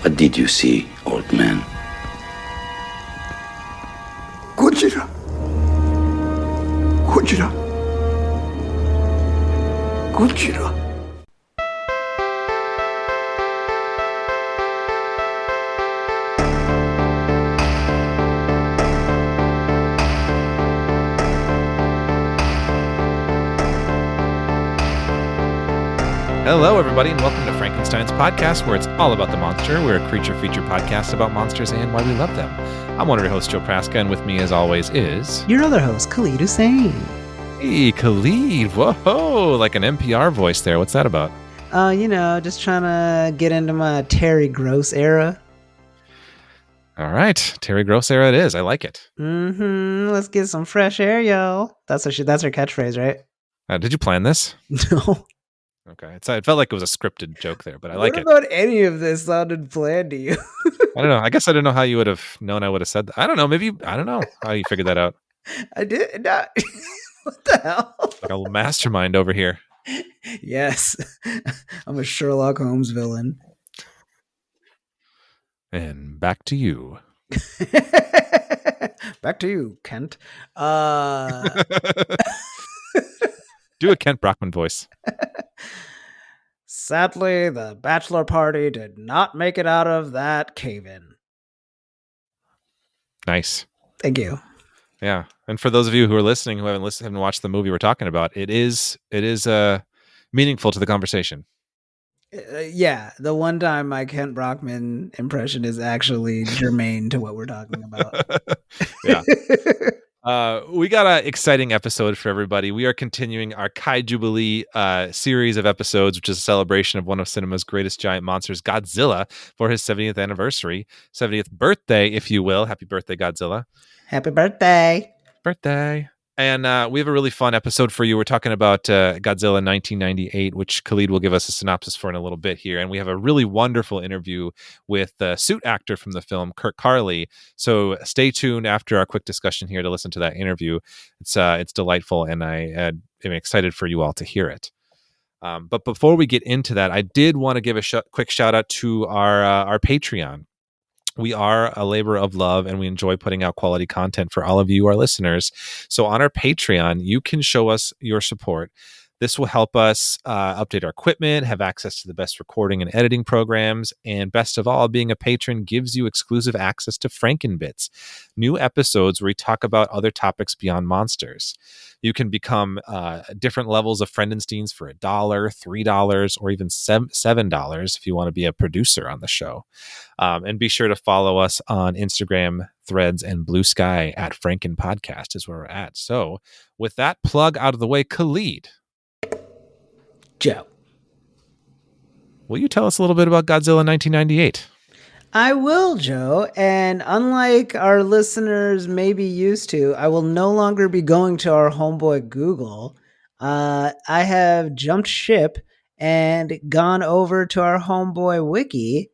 What did you see, old man? Godzilla. Godzilla. Godzilla. Hello, everybody, and welcome to Frankenstein's podcast, where it's all about the monster. We're a creature feature podcast about monsters and why we love them. I'm one of your hosts, Joe Praska, and with me, as always, is... your other host, Khalid Hussein. Hey, Khalid. Whoa, like an NPR voice there. What's that about? Just trying to get into my Terry Gross era. All right, Terry Gross era it is. I like it. Let's get some fresh air, yo. That's her catchphrase, right? Did you plan this? No. Okay, it felt like it was a scripted joke there, but I like it. What about any of this sounded planned to you? I don't know. I guess I didn't know how you would have known I would have said that. I don't know. Maybe, I don't know how you figured that out. I did not. What the hell? Like a little mastermind over here. Yes. I'm a Sherlock Holmes villain. And back to you. Back to you, Kent. Do a Kent Brockman voice. Sadly, the bachelor party did not make it out of that cave-in. Nice. Thank you. Yeah, and for those of you who are listening who haven't watched the movie we're talking about, it is meaningful to the conversation. Yeah, the one time my Kent Brockman impression is actually germane to what we're talking about. Yeah. We got an exciting episode for everybody. We are continuing our KAIJUBILEE series of episodes, which is a celebration of one of cinema's greatest giant monsters, Godzilla, for his 70th anniversary, 70th birthday, if you will. Happy birthday, Godzilla. Happy birthday. Birthday. And we have a really fun episode for you. We're talking about Godzilla 1998, which Khalid will give us a synopsis for in a little bit here. And we have a really wonderful interview with the suit actor from the film, Kurt Carley. So stay tuned after our quick discussion here to listen to that interview. It's delightful, and I am excited for you all to hear it. But before we get into that, I did want to give a quick shout out to our Patreon. We are a labor of love, and we enjoy putting out quality content for all of you, our listeners. So on our Patreon, you can show us your support. This will help us update our equipment, have access to the best recording and editing programs, and best of all, being a patron gives you exclusive access to Frankenbits, new episodes where we talk about other topics beyond monsters. You can become different levels of Frankensteins for $1, $3, or even $7 if you want to be a producer on the show. And be sure to follow us on Instagram, Threads, and Blue Sky at Franken Podcast is where we're at. So with that plug out of the way, Khalid. Joe. Will you tell us a little bit about Godzilla 1998? I will, Joe. And unlike our listeners may be used to, I will no longer be going to our homeboy Google. I have jumped ship and gone over to our homeboy Wiki,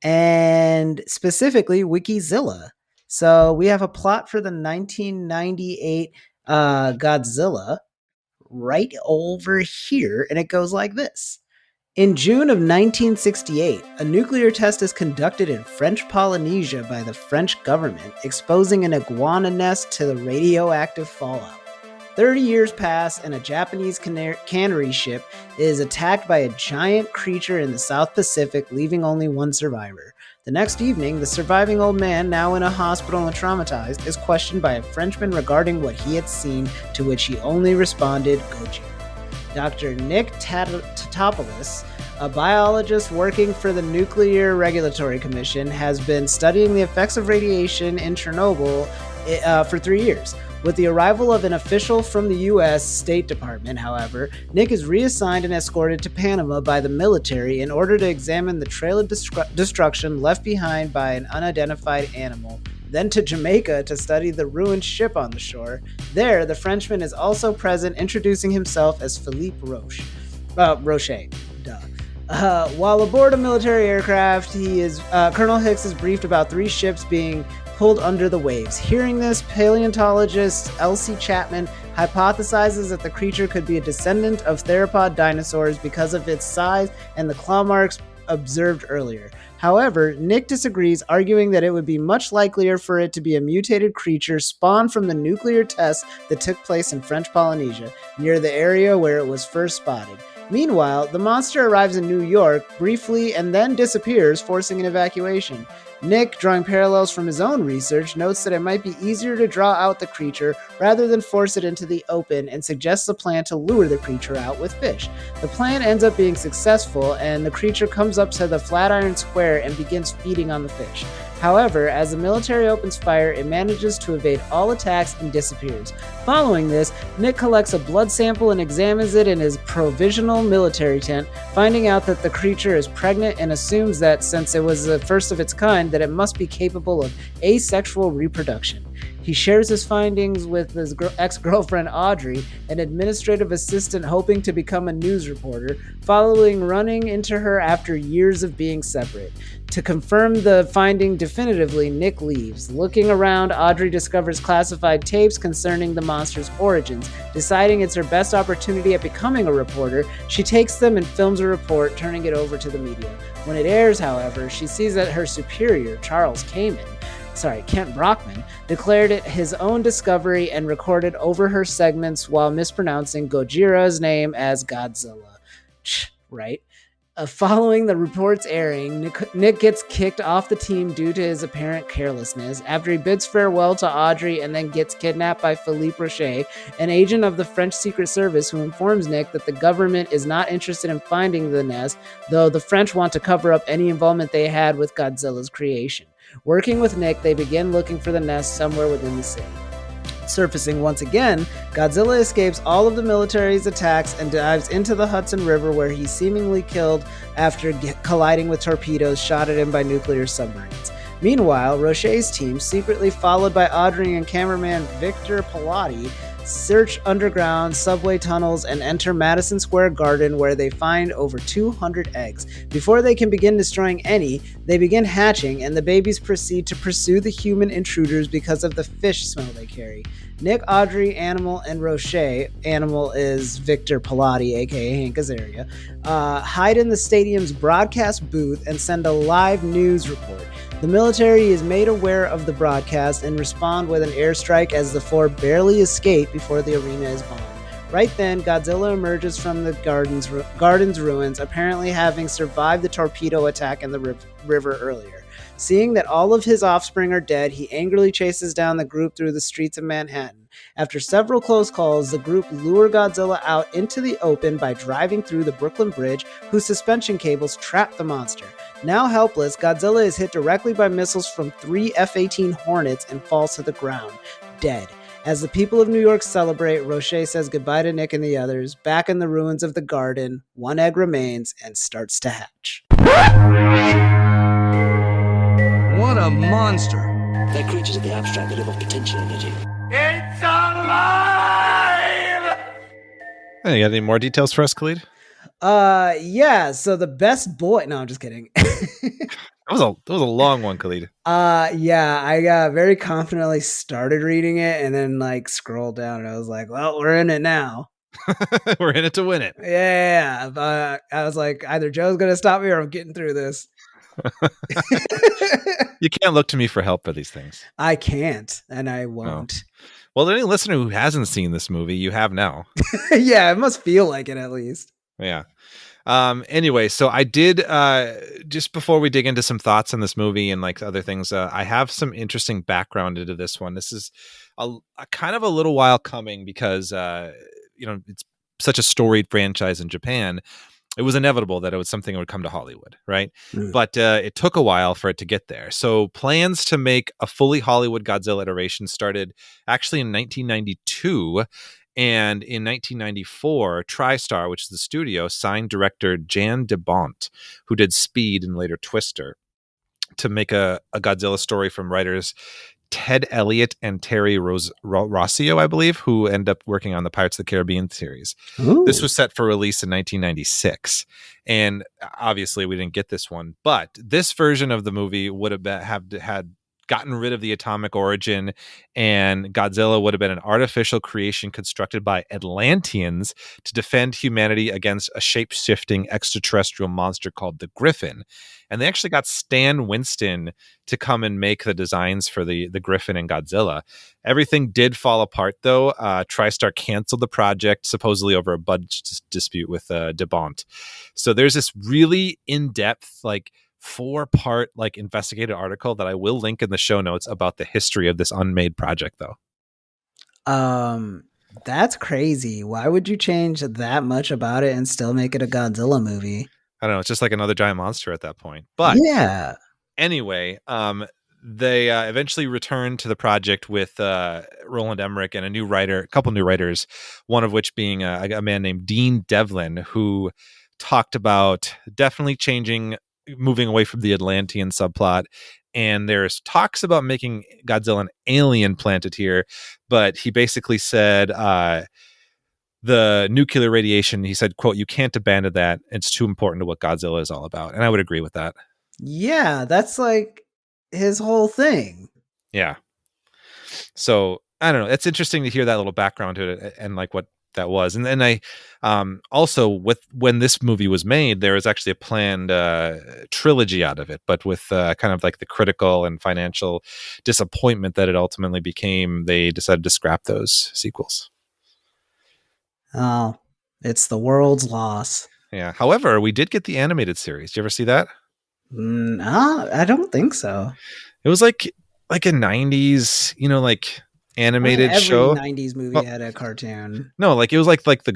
and specifically Wikizilla. So we have a plot for the 1998 Godzilla right over here, and it goes like this. In June of 1968, a nuclear test is conducted in French Polynesia by the French government, exposing an iguana nest to the radioactive fallout. 30 years pass, and a Japanese cannery ship is attacked by a giant creature in the South Pacific, leaving only one survivor. The next evening, the surviving old man, now in a hospital and traumatized, is questioned by a Frenchman regarding what he had seen, to which he only responded, Gojira. Dr. Nick Tatopoulos, a biologist working for the Nuclear Regulatory Commission, has been studying the effects of radiation in Chernobyl for 3 years. With the arrival of an official from the U.S. State Department, however, Nick is reassigned and escorted to Panama by the military in order to examine the trail of destruction left behind by an unidentified animal, then to Jamaica to study the ruined ship on the shore. There, the Frenchman is also present, introducing himself as Philippe Roche. While aboard a military aircraft, Colonel Hicks is briefed about 3 ships being pulled under the waves. Hearing this, paleontologist Elsie Chapman hypothesizes that the creature could be a descendant of theropod dinosaurs because of its size and the claw marks observed earlier. However, Nick disagrees, arguing that it would be much likelier for it to be a mutated creature spawned from the nuclear tests that took place in French Polynesia, near the area where it was first spotted. Meanwhile, the monster arrives in New York briefly and then disappears, forcing an evacuation. Nick, drawing parallels from his own research, notes that it might be easier to draw out the creature rather than force it into the open, and suggests a plan to lure the creature out with fish. The plan ends up being successful, and the creature comes up to the Flatiron Square and begins feeding on the fish. However, as the military opens fire, it manages to evade all attacks and disappears. Following this, Nick collects a blood sample and examines it in his provisional military tent, finding out that the creature is pregnant, and assumes that since it was the first of its kind, that it must be capable of asexual reproduction. He shares his findings with his ex-girlfriend Audrey, an administrative assistant hoping to become a news reporter, following running into her after years of being separate. To confirm the finding definitively, Nick leaves. Looking around, Audrey discovers classified tapes concerning the monster's origins. Deciding it's her best opportunity at becoming a reporter, she takes them and films a report, turning it over to the media. When it airs, however, she sees that her superior, Kent Brockman, declared it his own discovery and recorded over her segments while mispronouncing Gojira's name as Godzilla. Right? Following the report's airing, Nick gets kicked off the team due to his apparent carelessness after he bids farewell to Audrey and then gets kidnapped by Philippe Rocher, an agent of the French Secret Service, who informs Nick that the government is not interested in finding the nest, though the French want to cover up any involvement they had with Godzilla's creation. Working with Nick, they begin looking for the nest somewhere within the city. Surfacing once again, Godzilla escapes all of the military's attacks and dives into the Hudson River, where he's seemingly killed after colliding with torpedoes shot at him by nuclear submarines. Meanwhile, Rocher's team, secretly followed by Audrey and cameraman Victor Pilati, search underground subway tunnels and enter Madison Square Garden, where they find over 200 eggs. Before they can begin destroying any, they begin hatching, and the babies proceed to pursue the human intruders because of the fish smell they carry. Nick, Audrey, Animal, and Rocher, Animal is Victor Pilati, aka Hank Azaria, hide in the stadium's broadcast booth and send a live news report. The military is made aware of the broadcast and respond with an airstrike as the four barely escape before the arena is bombed. Right then, Godzilla emerges from the garden's ruins, apparently having survived the torpedo attack in the river earlier. Seeing that all of his offspring are dead, he angrily chases down the group through the streets of Manhattan. After several close calls, the group lure Godzilla out into the open by driving through the Brooklyn Bridge, whose suspension cables trap the monster. Now helpless, Godzilla is hit directly by missiles from 3 F-18 Hornets and falls to the ground, dead. As the people of New York celebrate, Rocher says goodbye to Nick and the others. Back in the ruins of the garden, one egg remains and starts to hatch. What a monster! They're creatures of the abstract that live off potential energy. It's alive! Hey, you got any more details for us, Khalid? Yeah, so the best boy... No, I'm just kidding. That was a long one, Khalid. Yeah, I got very confidently started reading it and then scrolled down and I was like, well, we're in it now. We're in it to win it. Yeah, I was like, either Joe's going to stop me or I'm getting through this. You can't look to me for help for these things. I can't, and I won't. Well, any listener who hasn't seen this movie, you have now. Yeah, it must feel like it at least. Yeah. Anyway, so I did, just before we dig into some thoughts on this movie and other things, I have some interesting background into this one. This is a kind of a little while coming because, it's such a storied franchise in Japan. It was inevitable that it was something that would come to Hollywood, right? Mm. But it took a while for it to get there. So plans to make a fully Hollywood Godzilla iteration started actually in 1992. And in 1994, TriStar, which is the studio, signed director Jan de Bont, who did Speed and later Twister, to make a Godzilla story from writers Ted Elliott and Terry Rossio, I believe, who end up working on the Pirates of the Caribbean series. Ooh. This was set for release in 1996. And obviously we didn't get this one, but this version of the movie would have had gotten rid of the atomic origin, and Godzilla would have been an artificial creation constructed by Atlanteans to defend humanity against a shape-shifting extraterrestrial monster called the Griffin. And they actually got Stan Winston to come and make the designs for the Griffin and Godzilla. Everything did fall apart, though. TriStar canceled the project, supposedly over a budget dispute with DeBont. So there's this really in-depth, like 4-part like investigative article that I will link in the show notes about the history of this unmade project, though. That's crazy. Why would you change that much about it and still make it a Godzilla movie? I don't know. It's just like another giant monster at that point. But yeah. Anyway, they eventually returned to the project with Roland Emmerich and a couple new writers, one of which being a man named Dean Devlin, who talked about definitely moving away from the Atlantean subplot. And there's talks about making Godzilla an alien planted here, but he basically said the nuclear radiation, he said, quote, "You can't abandon that. It's too important to what Godzilla is all about." And I would agree with that. Yeah, that's like his whole thing. Yeah. So I don't know. It's interesting to hear that little background to it and like what that was. And then I also when this movie was made, there was actually a planned trilogy out of it, but with kind of like the critical and financial disappointment that it ultimately became, they decided to scrap those sequels. Oh, it's the world's loss. Yeah. However, we did get the animated series. Did you ever see that? No, I don't think so. It was like a 90s, like animated every show. 90s movie had a cartoon. No, like it was like the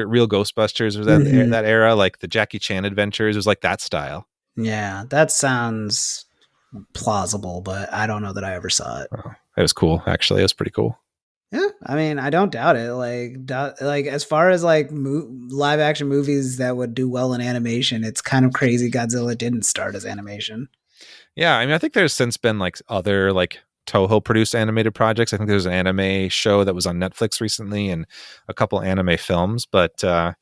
real Ghostbusters was that era, like the Jackie Chan adventures. It was like that style. Yeah, that sounds plausible, but I don't know that I ever saw it. Oh, it was cool, actually. It was pretty cool. Yeah, I mean, I don't doubt it. Like as far as like live action movies that would do well in animation, it's kind of crazy Godzilla didn't start as animation. Yeah, I mean, I think there's since been like other like Toho produced animated projects. I think there's an anime show that was on Netflix recently and a couple anime films. But I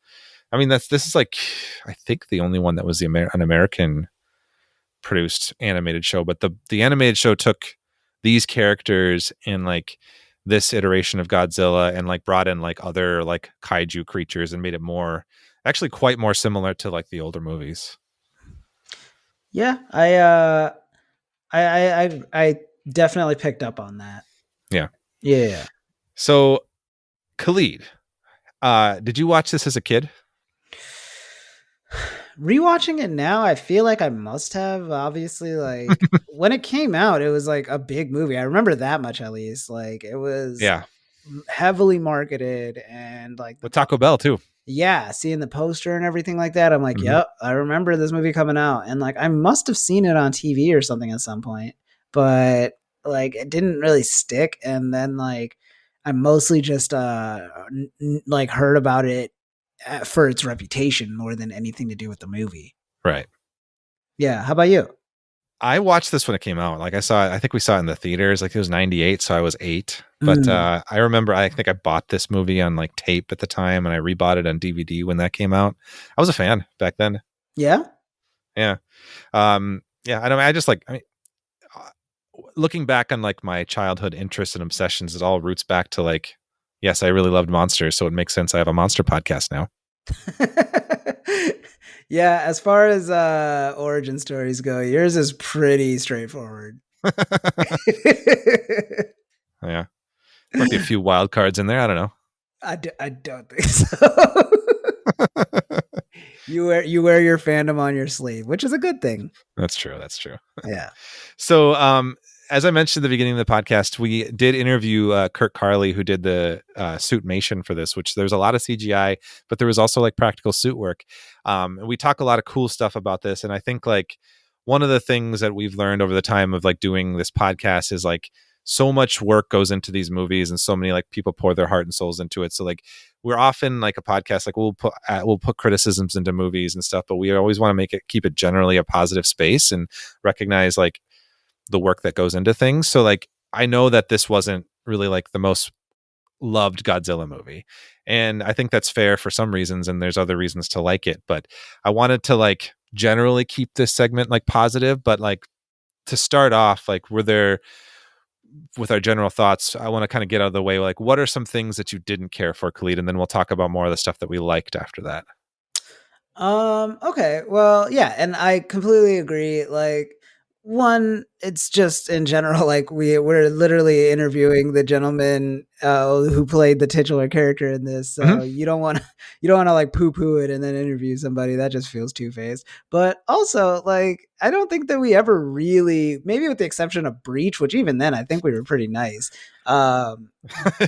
mean, this is like, I think the only one that was an American produced animated show. But the animated show took these characters and like this iteration of Godzilla and like brought in like other like kaiju creatures and made it actually quite more similar to like the older movies. Yeah, I definitely picked up on that. Yeah. Yeah. So, Khalid, did you watch this as a kid? Rewatching it now, I feel like I must have. Obviously, like when it came out, it was like a big movie. I remember that much at least. Like it was heavily marketed and like with Taco Bell too. Yeah, seeing the poster and everything like that, I'm like, yep, I remember this movie coming out. And like I must have seen it on TV or something at some point, but like it didn't really stick. And then like I mostly just like heard about it for its reputation more than anything to do with the movie. Right. Yeah. How about you? I watched this when it came out. Like I think we saw it in the theaters. Like it was 98, so I was 8. But I remember, I think I bought this movie on like tape at the time, and I rebought it on DVD when that came out. I was a fan back then. Yeah. Yeah. Yeah. I just like, looking back on like my childhood interests and obsessions, it all roots back to like, yes, I really loved monsters. So it makes sense I have a monster podcast now. Yeah, as far as origin stories go, yours is pretty straightforward. Yeah. Might be a few wild cards in there. I don't know. I don't think so. You wear your fandom on your sleeve, which is a good thing. That's true. Yeah. So, as I mentioned at the beginning of the podcast, we did interview Kurt Carley, who did the suitmation for this, which there's a lot of CGI, but there was also like practical suit work. And we talk a lot of cool stuff about this. And I think like one of the things that we've learned over the time of like doing this podcast is like so much work goes into these movies and so many like people pour their heart and souls into it. So like we're often like a podcast, like we'll put criticisms into movies and stuff, but we always want to keep it generally a positive space and recognize like the work that goes into things. So like, I know that this wasn't really like the most loved Godzilla movie. And I think that's fair for some reasons. And there's other reasons to like it, but I wanted to like generally keep this segment like positive, but like to start off, like, were there, with our general thoughts, I want to kind of get out of the way, like, what are some things that you didn't care for, Khalid, and then we'll talk about more of the stuff that we liked after that. Okay. Well, yeah, and I completely agree. Like, one, it's just in general, like we're literally interviewing the gentleman who played the titular character in this. So Mhm. you don't want to like poo poo it and then interview somebody. That just feels two faced. But also, like, I don't think that we ever really, maybe with the exception of Breach, which even then I think we were pretty nice. Um,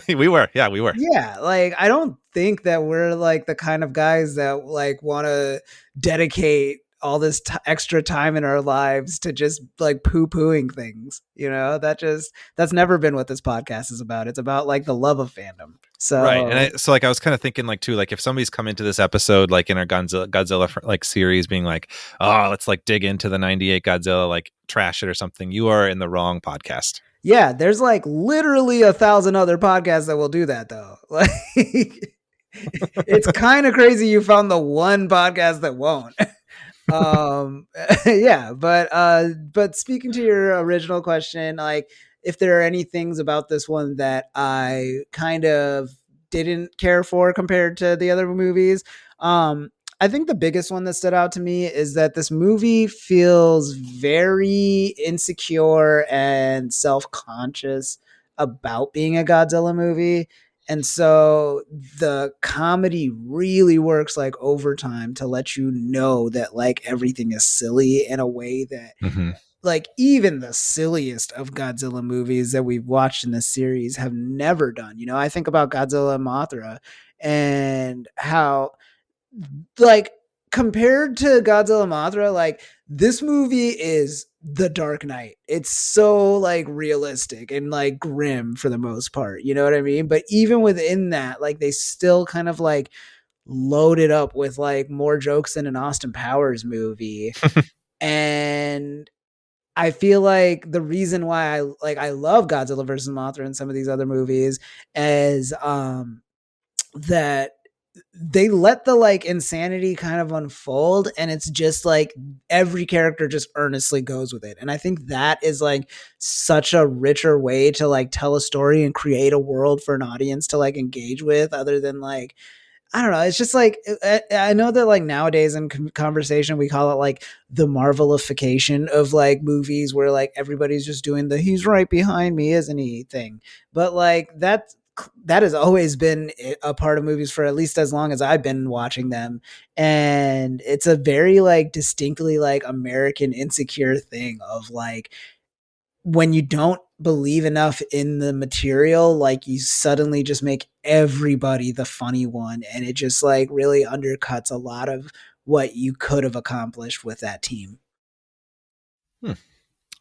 We were. Yeah, we were. yeah, like, I don't think that we're, like, the kind of guys that, like, wanna dedicate all this extra time in our lives to just, like, poo-pooing things, you know? That's never been what this podcast is about. It's about, like, the love of fandom. Right. And So so like I was kind of thinking like too, like if somebody's come into this episode like in our Godzilla like series being like, oh, let's like dig into the 98 Godzilla, like trash it or something, you are in the wrong podcast. yeah, there's, like, literally 1,000 other podcasts that will do that, though. Like, it's kinda crazy you found the one podcast that won't. um yeah, but speaking to your original question, like, if there are any things about this one that I kind of didn't care for compared to the other movies, I think the biggest one that stood out to me is that this movie feels very insecure and self-conscious about being a Godzilla movie. And so the comedy really works like overtime to let you know that like everything is silly in a way that Mm-hmm. like even the silliest of Godzilla movies that we've watched in this series have never done. You know, I think about Godzilla and Mothra and how like compared to Godzilla Mothra, like this movie is the Dark Knight. It's so like realistic and like grim for the most part. You know what I mean? But even within that, like they still kind of like load it up with like more jokes than an Austin Powers movie. And I feel like the reason why I love Godzilla versus Mothra and some of these other movies is that they let the like insanity kind of unfold, and it's just like every character just earnestly goes with it. And I think that is like such a richer way to like tell a story and create a world for an audience to like engage with, other than like, I don't know. It's just like I know that like nowadays in conversation we call it like the Marvelification of like movies, where like everybody's just doing the "he's right behind me, isn't he" thing. But like that has always been a part of movies for at least as long as I've been watching them, and it's a very like distinctly like American insecure thing of like when you don't believe enough in the material, like you suddenly just make everybody the funny one. And it just like really undercuts a lot of what you could have accomplished with that team. It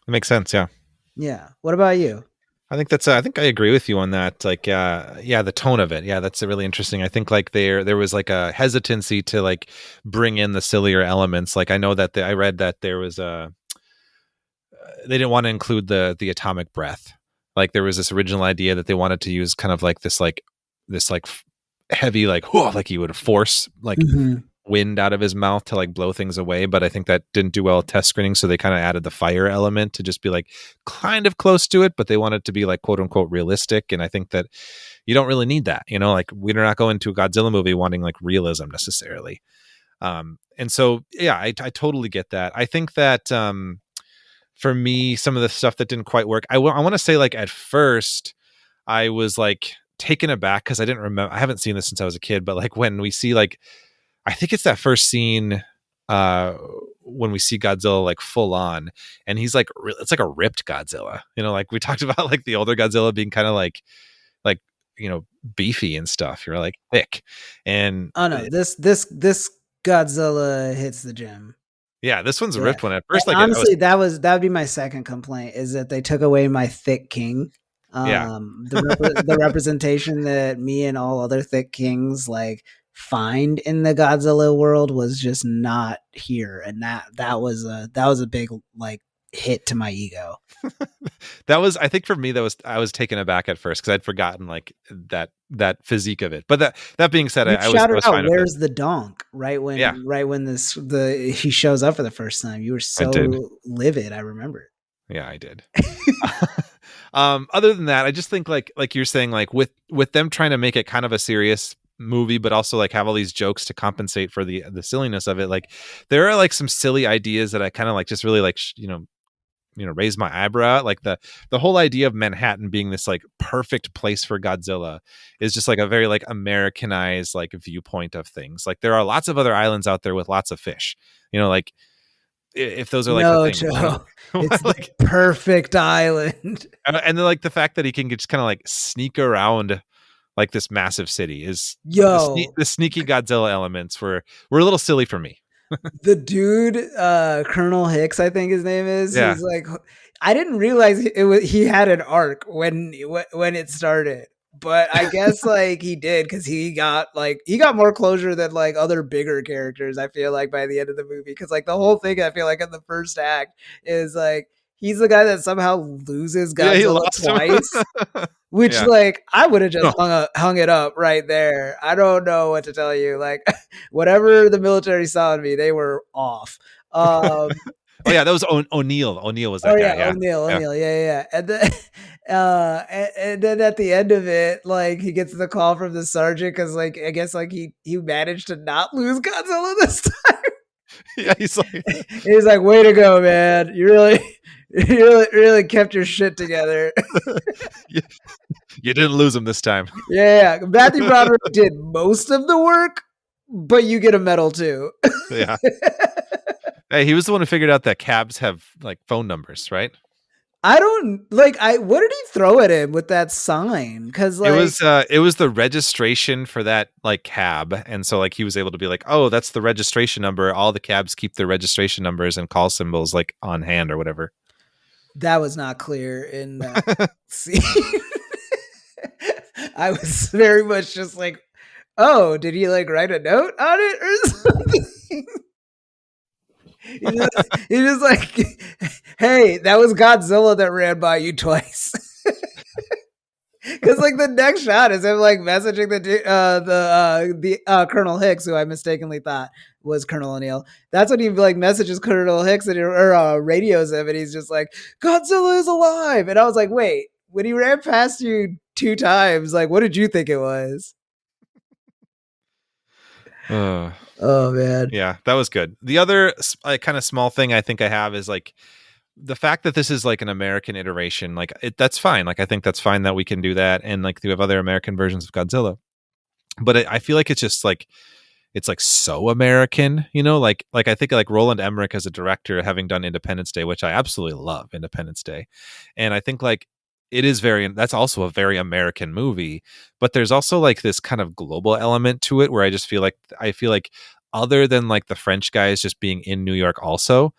makes sense. Yeah. Yeah. What about you? I think I think I agree with you on that. Like, yeah, the tone of it. Yeah, that's really interesting. I think like there was like a hesitancy to like bring in the sillier elements. Like I know that I read that there was they didn't want to include the atomic breath. Like there was this original idea that they wanted to use kind of like this heavy like whoa, like he would force like wind out of his mouth to like blow things away. But I think that didn't do well at test screening, so they kind of added the fire element to just be like kind of close to it, but they wanted to be like quote unquote realistic. And I think that you don't really need that, you know, like we're not going to a Godzilla movie wanting like realism necessarily. And so yeah, I totally get that. I think that for me, some of the stuff that didn't quite work, I want to say like at first I was like taken aback because I didn't remember, I haven't seen this since I was a kid, but like when we see like, I think it's that first scene when we see Godzilla like full on, and he's like it's like a ripped Godzilla, you know, like we talked about like the older Godzilla being kind of like you know, beefy and stuff, you're like thick. And Oh no, this Godzilla hits the gym. yeah, this one's a Yeah. ripped one at first. And Like honestly, that would be my second complaint, is that they took away my thick king. Yeah. The representation that me and all other thick kings like find in the Godzilla world was just not here, and that was a big like hit to my ego. That was, I think for me, I was taken aback at first because I'd forgotten like that physique of it. But that being said, You I shouted was out, fine with "Where's it. the donk?" Right when Yeah. he shows up for the first time. You were I did. so livid. I remember it. Yeah, I did. Other than that, I just think like you're saying, like with them trying to make it kind of a serious movie, but also like have all these jokes to compensate for the silliness of it. Like there are like some silly ideas that I kind of like just really like raise my eyebrow at. Like the whole idea of Manhattan being this like perfect place for Godzilla is just like a very like Americanized like viewpoint of things. Like there are lots of other islands out there with lots of fish. Like if those are like the No, things, Joe. It's the like, perfect island. and then like the fact that he can just kind of like sneak around like this massive city is Yo, the sneaky Godzilla elements were a little silly for me. the dude, Colonel Hicks, I think his name is. Yeah. He's like, I didn't realize he had an arc when it started, but I guess like he did because he got more closure than like other bigger characters. I feel like by the end of the movie, because like the whole thing, I feel like in the first act is like he's the guy that somehow loses Yeah, he Godzilla lost twice. him. Which Yeah. like I would have just Oh. hung it up right there. I don't know what to tell you. Like whatever the military saw in me, they were off. Oh yeah, that was O'Neill. O'Neill was Oh that guy. yeah, Yeah. O'Neill, yeah. And then, and then at the end of it, like he gets the call from the sergeant because, like, I guess like he managed to not lose Godzilla this time. Yeah, he's like, He's like, "Way to go, man! You really kept your shit together." you didn't lose him this time. Yeah. Matthew Broderick did most of the work, but you get a medal too. Yeah. Hey, he was the one who figured out that cabs have like phone numbers, right? I don't like. What did he throw at him with that sign? Because like it was the registration for that like cab, and so like he was able to be like, oh, that's the registration number. All the cabs keep their registration numbers and call symbols like on hand or whatever. that was not clear in that scene. I was very much just like, oh, did he like write a note on it or something? He just like, hey, that was Godzilla that ran by you twice. Because like the next shot is him like messaging the Colonel Hicks, who I mistakenly thought was Colonel O'Neill. That's when he like messages Colonel Hicks and radios him, and he's just like, Godzilla is alive. And I was like, wait, when he ran past you 2 times, like, what did you think it was? Oh man. Yeah, that was good. The other kind of small thing I think I have is like the fact that this is like an American iteration. Like that's fine. Like I think that's fine that we can do that, and like we have other American versions of Godzilla. But I feel like it's just like it's like so American, like I think like Roland Emmerich as a director, having done Independence Day, which I absolutely love Independence Day, and I think like it is that's also a very American movie, but there's also like this kind of global element to it where I feel like other than like the French guys just being in New York also,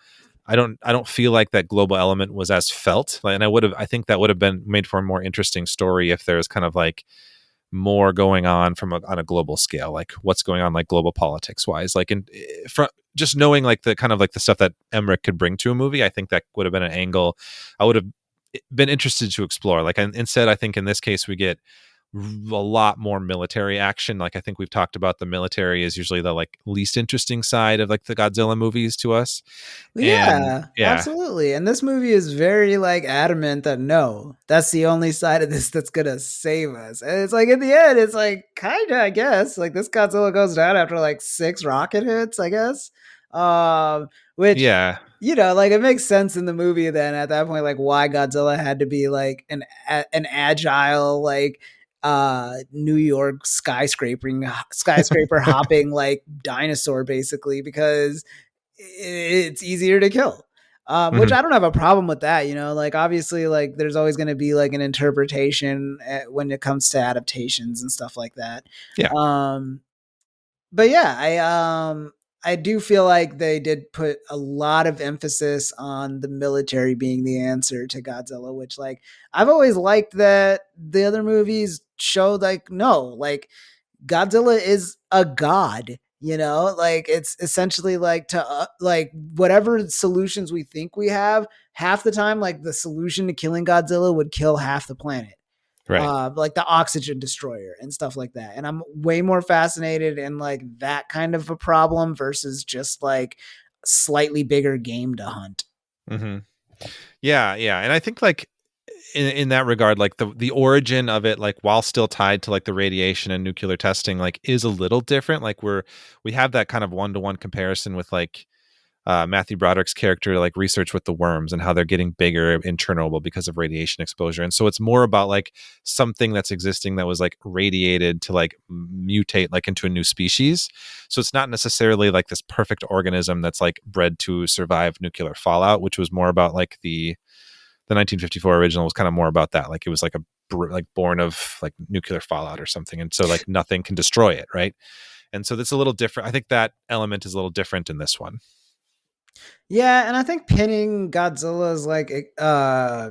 I don't feel like that global element was as felt. Like, and I think that would have been made for a more interesting story if there was kind of like more going on on a global scale, like what's going on like global politics wise, like just knowing like the kind of like the stuff that Emmerich could bring to a movie. I think that would have been an angle I would have been interested to explore. Like instead, I think in this case we get a lot more military action. Like I think we've talked about the military is usually the like least interesting side of like the Godzilla movies to us. Yeah, Yeah. absolutely. And this movie is very like adamant that no, that's the only side of this that's gonna save us. And it's like in the end, it's like kinda, I guess. Like this Godzilla goes down after like 6 rocket hits, I guess. Which Yeah. like it makes sense in the movie then at that point, like why Godzilla had to be like an agile, like New York skyscraper hopping like dinosaur basically, because it's easier to kill. Which I don't have a problem with that, like obviously like there's always going to be like an interpretation when it comes to adaptations and stuff like that. Yeah. But yeah, I do feel like they did put a lot of emphasis on the military being the answer to Godzilla, which like I've always liked that the other movies showed like no, like Godzilla is a god, like it's essentially like to like whatever solutions we think we have, half the time like the solution to killing Godzilla would kill half the planet. Right. Like the oxygen destroyer and stuff like that. And I'm way more fascinated in like that kind of a problem versus just like slightly bigger game to hunt. Mm-hmm. Yeah, yeah. And I think like in that regard, like the origin of it, like while still tied to like the radiation and nuclear testing, like is a little different. Like we have that kind of one-to-one comparison with like Matthew Broderick's character, like research with the worms and how they're getting bigger in Chernobyl because of radiation exposure. And so it's more about like something that's existing that was like radiated to like mutate like into a new species. So it's not necessarily like this perfect organism that's like bred to survive nuclear fallout, which was more about like the 1954 original was kind of more about that. Like it was like like born of like nuclear fallout or something. And so like nothing can destroy it. Right. And so that's a little different. I think that element is a little different in this one. Yeah, and I think pinning Godzilla's like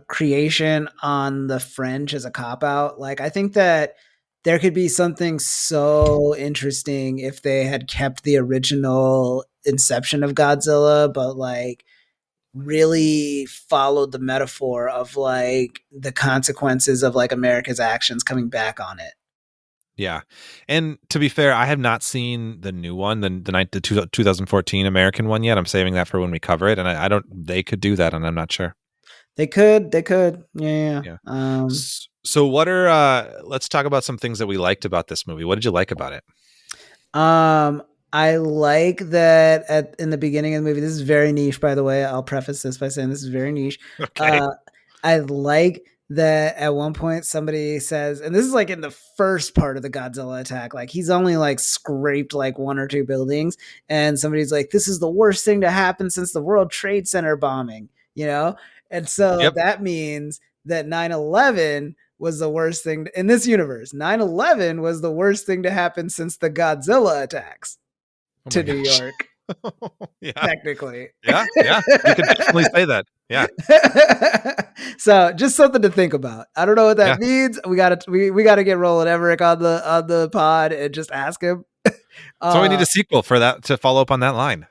creation on the French as a cop out. Like I think that there could be something so interesting if they had kept the original inception of Godzilla, but like really followed the metaphor of like the consequences of like America's actions coming back on it. Yeah. And to be fair, I have not seen the new one, the 2014 American one yet. I'm saving that for when we cover it. And I don't, they could do that. And I'm not sure. They could. Yeah. Yeah. So what are, let's talk about some things that we liked about this movie. What did you like about it? I like that in the beginning of the movie, this is very niche, by the way. I'll preface this by saying this is very niche. Okay. I like that at one point somebody says, and this is like in the first part of the Godzilla attack, like he's only like scraped like one or two buildings, and somebody's like, this is the worst thing to happen since the World Trade Center bombing, you know? And so that means that 9/11 was the worst thing in this universe. 9/11 was the worst thing to happen since the Godzilla attacks to New York. Yeah. Technically. Yeah. You could definitely say that. Yeah. So just something to think about. I don't know what that means. We gotta get Roland Emmerich on the pod and just ask him. So we need a sequel for that to follow up on that line.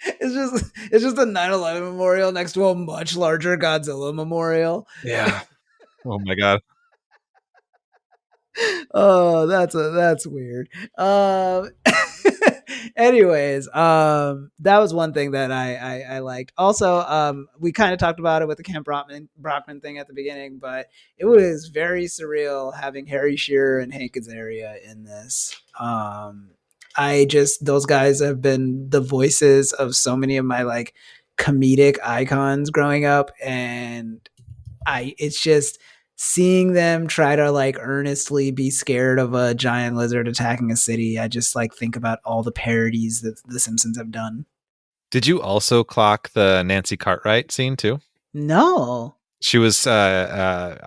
It's just a 9/11 memorial next to a much larger Godzilla memorial. Yeah. Oh my God. Oh, that's weird. Anyways, that was one thing that I liked. Also, we kind of talked about it with the Kent Brockman thing at the beginning, but it was very surreal having Harry Shearer and Hank Azaria in this. Those guys have been the voices of so many of my like comedic icons growing up, and it's just seeing them try to like earnestly be scared of a giant lizard attacking a city. I just like think about all the parodies that the Simpsons have done. Did you also clock the Nancy Cartwright scene too? No. She was secretary,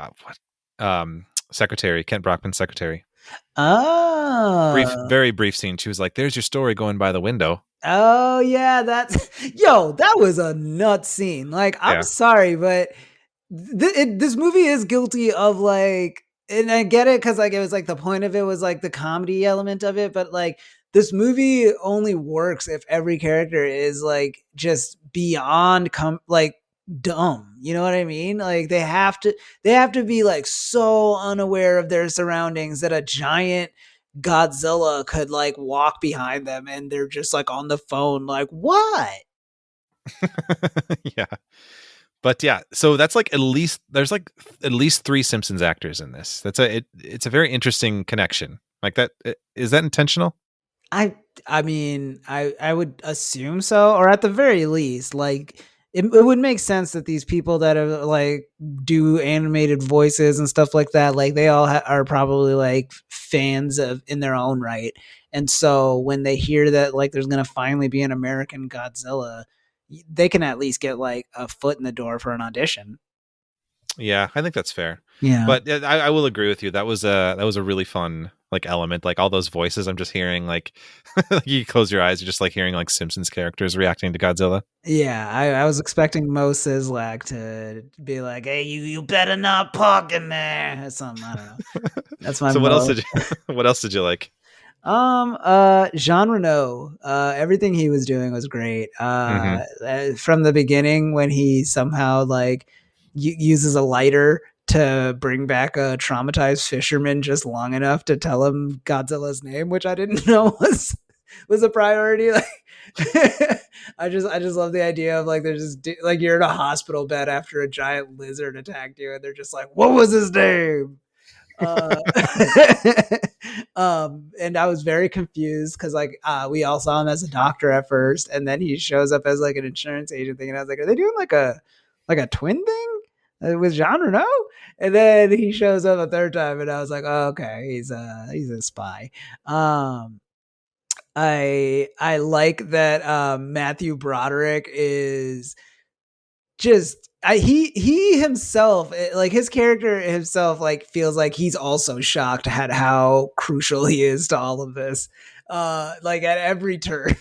Kent Brockman's secretary. Oh. Very brief scene. She was like, there's your story going by the window. Oh yeah, that was a nut scene. Like, I'm sorry, but this movie is guilty of like, and I get it because like it was like the point of it was like the comedy element of it, but like this movie only works if every character is like just beyond like dumb. You know what I mean? Like they have to be like so unaware of their surroundings that a giant Godzilla could like walk behind them and they're just like on the phone like, what? Yeah. But yeah, so that's like there's like at least 3 Simpsons actors in this. It's a very interesting connection. Like that, is that intentional? I mean, I would assume so, or at the very least, like it would make sense that these people that are like do animated voices and stuff like that, like they all are probably like fans of in their own right. And so when they hear that like there's going to finally be an American Godzilla, they can at least get like a foot in the door for an audition. Yeah, I think that's fair. Yeah, but I will agree with you. That was a really fun like element. Like all those voices, I'm just hearing like you close your eyes, you're just like hearing like Simpsons characters reacting to Godzilla. Yeah, I was expecting Mo Sizlak to be like, "Hey, you better not park in there," or something. I don't know. That's my. So what else did you like? Jean Reno, everything he was doing was great. From the beginning when he somehow like uses a lighter to bring back a traumatized fisherman just long enough to tell him Godzilla's name, which I didn't know was a priority. Like I just love the idea of like there's this like you're in a hospital bed after a giant lizard attacked you, and they're just like, "What was his name?" Uh, and I was very confused because like we all saw him as a doctor at first, and then he shows up as like an insurance agent thing, and I was like, "Are they doing like a twin thing with Jean Reno?" And then he shows up a third time, and I was like, "Oh, okay, he's a spy." Um, I like that Matthew Broderick is just he himself like his character himself like feels like he's also shocked at how crucial he is to all of this like at every turn.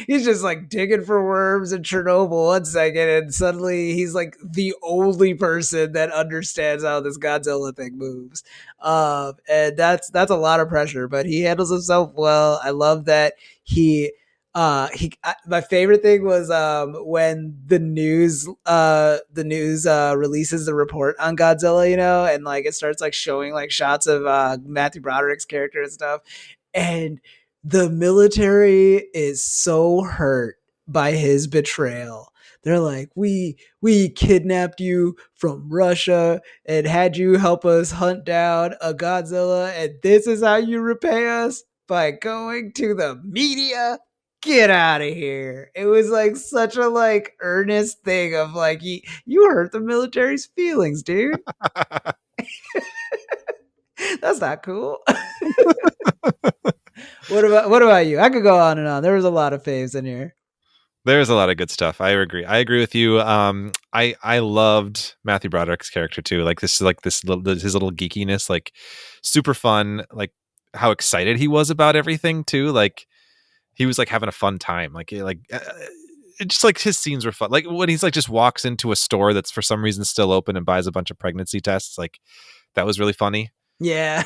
He's just like digging for worms in Chernobyl 1 second, and suddenly he's like the only person that understands how this Godzilla thing moves. And that's a lot of pressure, but he handles himself well. I love that my favorite thing was when the news releases the report on Godzilla, and like it starts like showing like shots of Matthew Broderick's character and stuff, and the military is so hurt by his betrayal. They're like, we kidnapped you from Russia and had you help us hunt down a Godzilla, and this is how you repay us by going to the media. Get out of here. It was like such a like earnest thing of like you hurt the military's feelings, dude. That's not cool. What about you? I could go on and on. There was a lot of faves in here. There's a lot of good stuff. I agree with you. I loved Matthew Broderick's character too. Like this his little geekiness, like super fun. Like how excited he was about everything too. Like he was like having a fun time. Just like his scenes were fun. Like when he's like just walks into a store that's for some reason still open and buys a bunch of pregnancy tests. Like that was really funny. Yeah.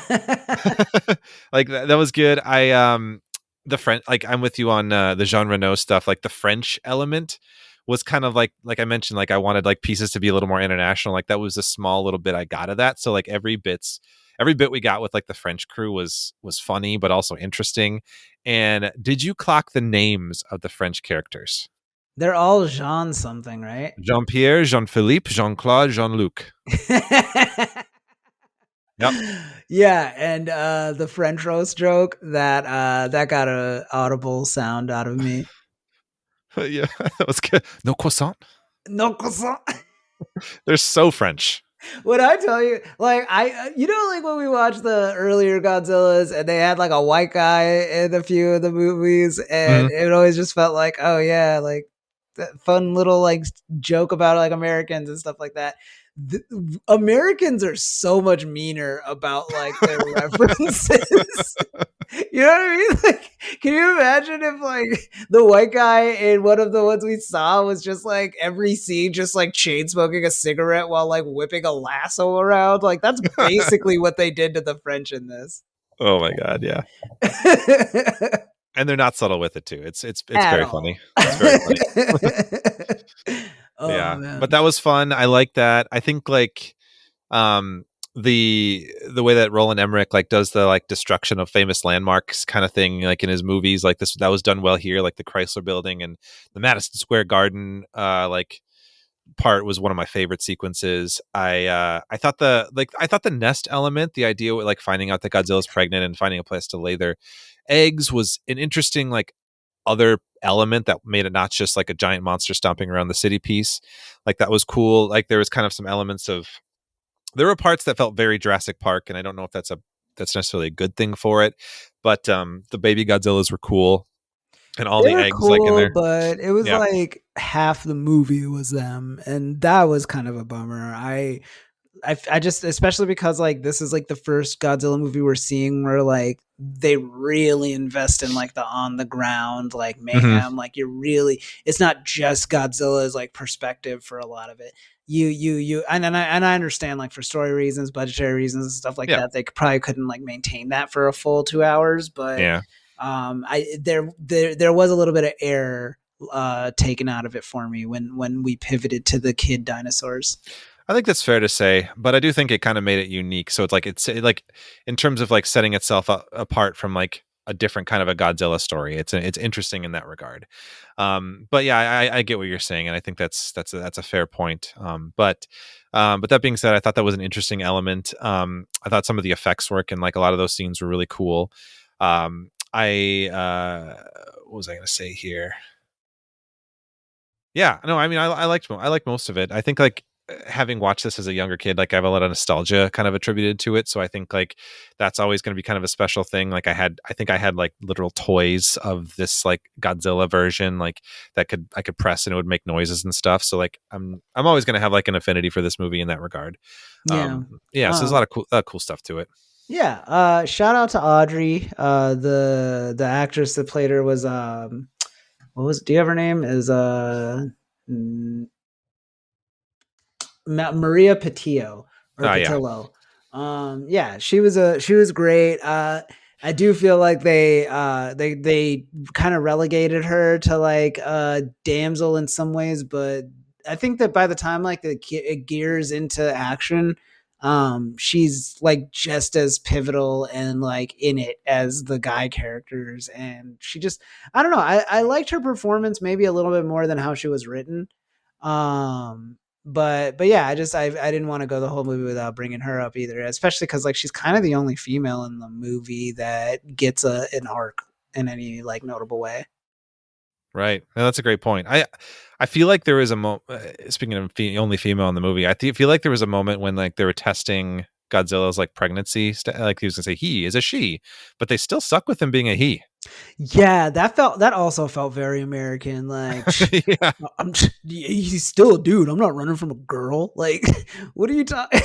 Like that was good. The French, like I'm with you on the Jean Reno stuff. Like the French element was kind of like I mentioned, like I wanted like pieces to be a little more international. Like that was a small little bit I got of that. So like every bit we got with like the French crew was funny, but also interesting. And did you clock the names of the French characters? They're all Jean something, right? Jean-Pierre, Jean-Philippe, Jean-Claude, Jean-Luc. Yep. Yeah, and the French roast joke that got a audible sound out of me. Yeah, that was good. No croissant. No croissant. They're so French. What I tell you, like like when we watched the earlier Godzillas, and they had like a white guy in a few of the movies, and it always just felt like, oh yeah, like that fun little like joke about like Americans and stuff like that. Americans are so much meaner about like their references. You know what I mean? Like, can you imagine if like the white guy in one of the ones we saw was just like every scene just like chain smoking a cigarette while like whipping a lasso around? Like that's basically what they did to the French in this. Oh my god, yeah. And they're not subtle with it too. It's very funny. It's very funny. Oh, yeah, man. but that was fun. I like that. I think like the way that Roland Emmerich like does the like destruction of famous landmarks kind of thing, like in his movies, like this that was done well here, like the Chrysler Building and the Madison Square Garden like part was one of my favorite sequences. I thought the nest element, the idea with like finding out that Godzilla's pregnant and finding a place to lay their eggs was an interesting like other element that made it not just like a giant monster stomping around the city piece. Like that was cool. Like there was kind of some elements of there were parts that felt very Jurassic Park, and I don't know if that's necessarily a good thing for it, but the baby Godzillas were cool. And all They the were eggs cool, like in there. but it was Yeah. like half the movie was them, and that was kind of a bummer. I just, especially because like this is like the first Godzilla movie we're seeing where like they really invest in like the on the ground like mayhem. Like it's not just Godzilla's like perspective for a lot of it. And I understand like for story reasons, budgetary reasons and stuff like that, they probably couldn't like maintain that for a full 2 hours, but Yeah. there was a little bit of error taken out of it for me when we pivoted to the kid dinosaurs. I think that's fair to say, but I do think it kind of made it unique. So it's like in terms of like setting itself apart from like a different kind of a Godzilla story. It's interesting in that regard. But yeah, I get what you're saying, and I think that's a fair point. But that being said, I thought that was an interesting element. I thought some of the effects work and like a lot of those scenes were really cool. What was I going to say here? Yeah, no, I mean, I liked most of it. I think like having watched this as a younger kid, like I have a lot of nostalgia kind of attributed to it. So I think like that's always going to be kind of a special thing. Like I think I had like literal toys of this like Godzilla version, like I could press and it would make noises and stuff. So like I'm always going to have like an affinity for this movie in that regard. Yeah. Yeah. So there's a lot of cool stuff to it. Yeah. Shout out to Audrey. The actress that played her was do you have her name? Is Maria Patillo or Patillo. Yeah. Yeah, she was great. I do feel like they kind of relegated her to like damsel in some ways, but I think that by the time like it gears into action, she's like just as pivotal and like in it as the guy characters, and she just, I don't know, I liked her performance maybe a little bit more than how she was written. But yeah, I didn't want to go the whole movie without bringing her up either, especially because like she's kind of the only female in the movie that gets an arc in any like notable way. Right. No, that's a great point. I feel like there is a speaking of only female in the movie, feel like there was a moment when like they were testing Godzilla's like pregnancy, like he was gonna say he is a she, but they still stuck with him being a he. Yeah, that also felt very American. Like, yeah. He's still a dude. I'm not running from a girl. Like, what are you talking?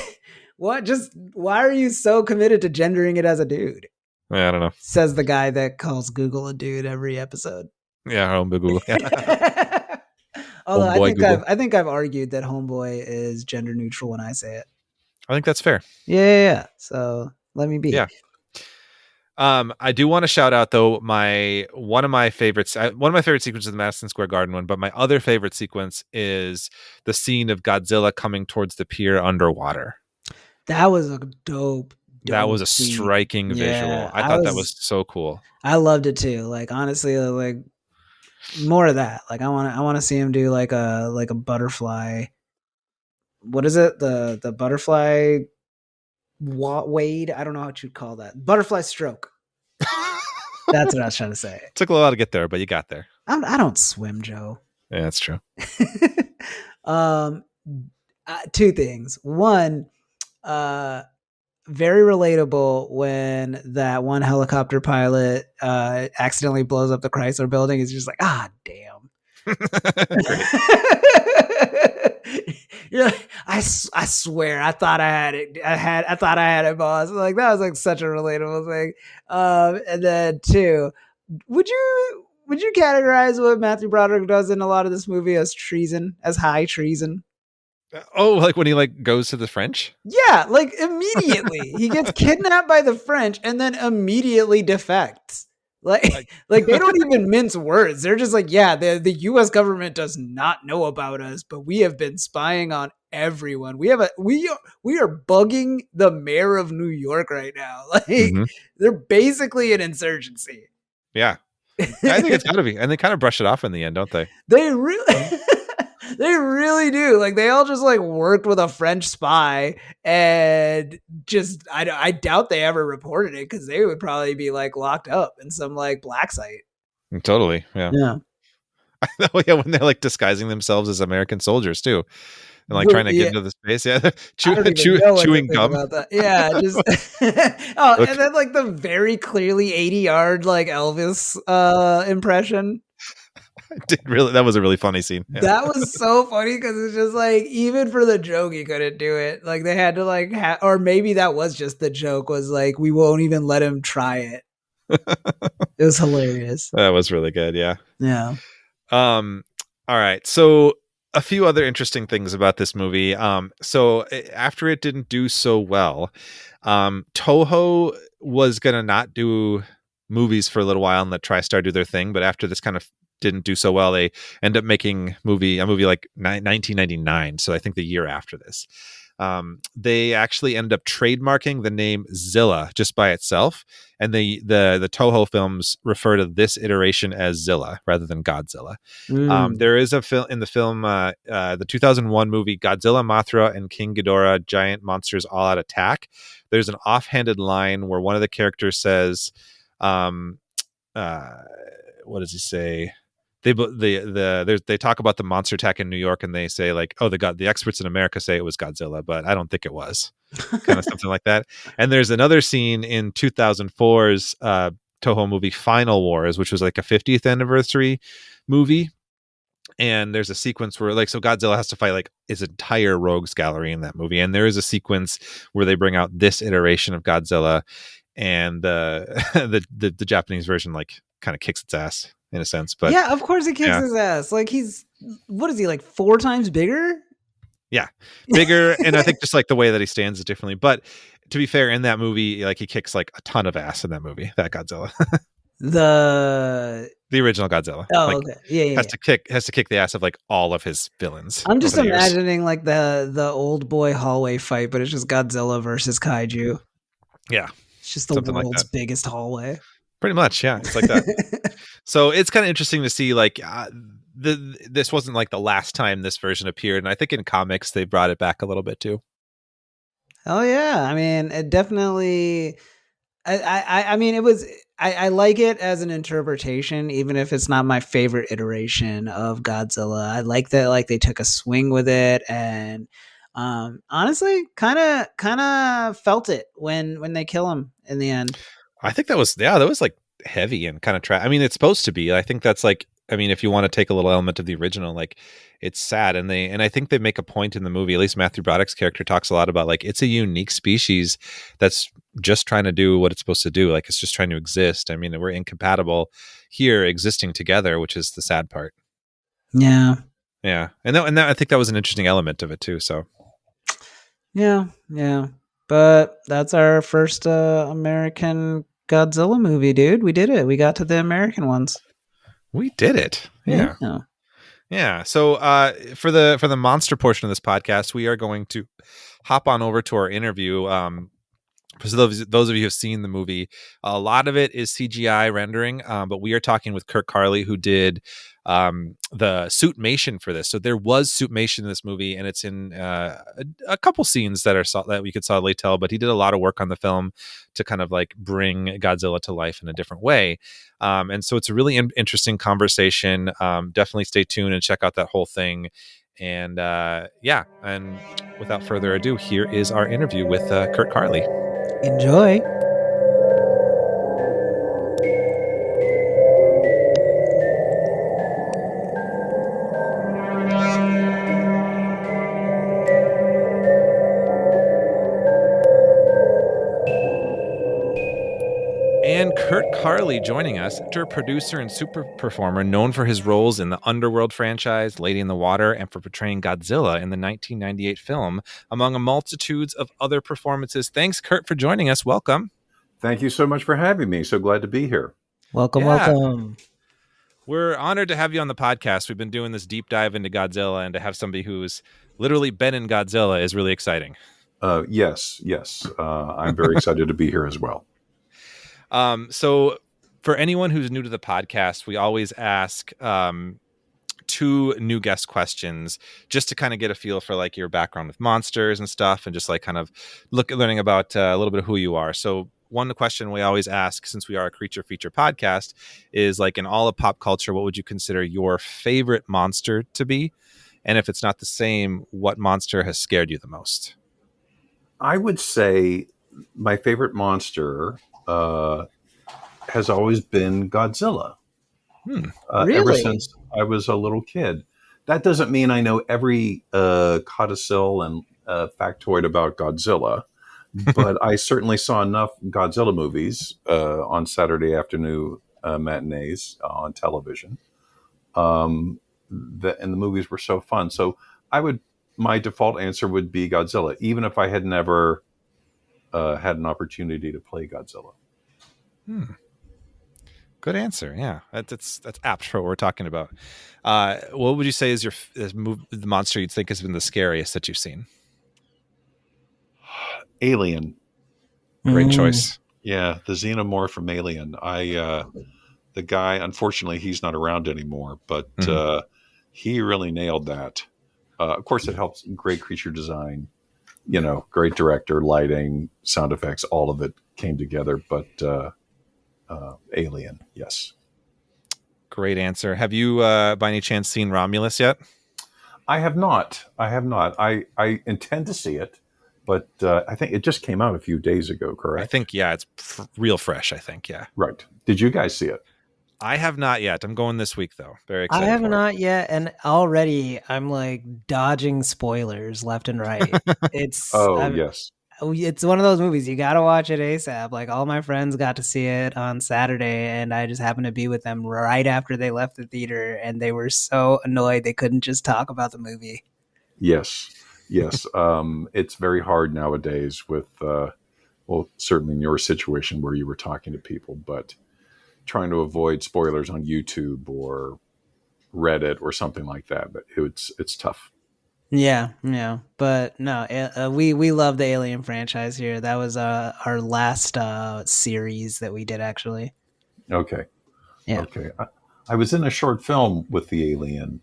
What? Just why are you so committed to gendering it as a dude? I don't know. Says the guy that calls Google a dude every episode. Yeah, Homeboy Google. Yeah. Although I think I've argued that Homeboy is gender neutral when I say it. I think that's fair. Yeah. So let me be. Yeah. I do want to shout out though one of my favorite sequences of the Madison Square Garden one, but my other favorite sequence is the scene of Godzilla coming towards the pier underwater. That was a dope. That was a striking visual. I thought that was so cool. I loved it too. Like honestly, like more of that. Like I want to see him do like a butterfly. What is it? The butterfly wade? I don't know what you'd call that. Butterfly stroke. That's what I was trying to say. It took a while to get there, but you got there. I don't swim, Joe. Yeah, that's true. Two things. One, very relatable when that one helicopter pilot accidentally blows up the Chrysler building. He's just like, damn. You're like, I swear, I thought I had it. I thought I had it, boss. Like that was like such a relatable thing. And then two, would you categorize what Matthew Broderick does in a lot of this movie as treason, as high treason? Oh, like when he like goes to the French? Yeah, like immediately he gets kidnapped by the French and then immediately defects. Like they don't even mince words. They're just like, yeah, the U.S. government does not know about us, but we have been spying on everyone. We are bugging the mayor of New York right now. Like they're basically an insurgency. Yeah, I think it's gotta be, and they kind of brush it off in the end, don't they? They really. They really do. Like they all just like worked with a French spy, and just I doubt they ever reported it because they would probably be like locked up in some like black site. Totally. Yeah. Yeah. Oh yeah, when they're like disguising themselves as American soldiers too, and like trying to get into the space. Yeah, chewing gum. Yeah, just and then like the very clearly 80-yard like Elvis impression. That was a really funny scene. Yeah. That was so funny because it's just like even for the joke he couldn't do it. Like they had to like or maybe that was just the joke, was like we won't even let him try it. It was hilarious. That was really good. Yeah. Yeah. All right. So a few other interesting things about this movie. So after it didn't do so well, Toho was gonna not do movies for a little while and let TriStar do their thing, but after this kind of didn't do so well, they end up making a movie like 1999. So I think the year after this. They actually ended up trademarking the name Zilla just by itself, and the Toho films refer to this iteration as Zilla rather than Godzilla. There is a film in the film, the 2001 movie Godzilla, Mothra, and King Ghidorah: Giant Monsters All Out Attack. There's an offhanded line where one of the characters says, what does he say? They talk about the monster attack in New York, and they say like, oh, the experts in America say it was Godzilla, but I don't think it was. Kind of something like that. And there's another scene in 2004's Toho movie Final Wars, which was like a 50th anniversary movie. And there's a sequence where so Godzilla has to fight like his entire rogues gallery in that movie. And there is a sequence where they bring out this iteration of Godzilla, and the Japanese version like kind of kicks its ass in a sense. But yeah, of course he kicks his ass. Like what is he, like 4 times bigger? Yeah, bigger. And I think just like the way that he stands is differently. But to be fair, in that movie, like he kicks like a ton of ass in that movie, that Godzilla. The original Godzilla. Oh, okay. Yeah. Has to kick the ass of like all of his villains. I'm just imagining like the old boy hallway fight, but it's just Godzilla versus kaiju. Yeah. It's just the world's biggest hallway. Pretty much, yeah. It's like that. So it's kind of interesting to see like this wasn't like the last time this version appeared, and I think in comics they brought it back a little bit too. Oh yeah, I mean it definitely. I mean it was. I like it as an interpretation, even if it's not my favorite iteration of Godzilla. I like that like they took a swing with it, and honestly, kind of felt it when they kill him in the end. I think that was like heavy and kind of I mean, it's supposed to be. I think that's like, I mean, if you want to take a little element of the original, like it's sad. And I think they make a point in the movie, at least Matthew Broderick's character talks a lot about like, it's a unique species that's just trying to do what it's supposed to do. Like it's just trying to exist. I mean, we're incompatible here existing together, which is the sad part. Yeah. Yeah. And I think that was an interesting element of it too. So yeah. But that's our first American Godzilla movie, dude. We did it. We got to the American ones. We did it. Yeah. So for the monster portion of this podcast, we are going to hop on over to our interview. For those of you who have seen the movie, a lot of it is CGI rendering, but we are talking with Kurt Carley, who did the suitmation for this. So there was suitmation in this movie, and it's in a couple scenes that we could solidly tell, but he did a lot of work on the film to kind of like bring Godzilla to life in a different way. And so it's a really interesting conversation. Definitely stay tuned and check out that whole thing. And and without further ado, here is our interview with Kurt Carley. Enjoy. And Kurt Carley joining us, actor, producer, and super performer known for his roles in the Underworld franchise, Lady in the Water, and for portraying Godzilla in the 1998 film, among a multitudes of other performances. Thanks, Kurt, for joining us. Welcome. Thank you so much for having me. So glad to be here. Welcome. We're honored to have you on the podcast. We've been doing this deep dive into Godzilla, and to have somebody who's literally been in Godzilla is really exciting. Yes. I'm very excited to be here as well. So for anyone who's new to the podcast, we always ask 2 new guest questions just to kind of get a feel for like your background with monsters and stuff, and just like kind of learning about a little bit of who you are. So one question we always ask, since we are a creature feature podcast, is like, in all of pop culture, what would you consider your favorite monster to be? And if it's not the same, what monster has scared you the most? I would say my favorite monster has always been Godzilla. Really? Ever since I was a little kid. That doesn't mean I know every codicil and factoid about Godzilla, but I certainly saw enough Godzilla movies on Saturday afternoon matinees on television. And the movies were so fun. So my default answer would be Godzilla, even if I had never had an opportunity to play Godzilla. Good answer. Yeah, that's apt for what we're talking about. What would you say is the monster you'd think has been the scariest that you've seen? Alien. Great Mm. choice. Yeah, the xenomorph from Alien. The guy, unfortunately, he's not around anymore, but he really nailed that. Of course, it helps. Great creature design, great director, lighting, sound effects, all of it came together. But Alien, yes. Great answer. Have you, by any chance, seen Romulus yet? I have not. I intend to see it, but I think it just came out a few days ago, correct? I think, yeah, it's real fresh, I think, yeah. Right. Did you guys see it? I have not yet. I'm going this week, though. Very I excited have for not yet, and already I'm like dodging spoilers left and right. Yes. It's one of those movies you got to watch it ASAP. Like all my friends got to see it on Saturday, and I just happened to be with them right after they left the theater, and they were so annoyed they couldn't just talk about the movie. Yes. It's very hard nowadays with, certainly in your situation where you were talking to people, but trying to avoid spoilers on YouTube or Reddit or something like that. But it's tough. Yeah, but no, we love the Alien franchise here. That was our last series that we did actually. Okay. Yeah. Okay. I was in a short film with the Alien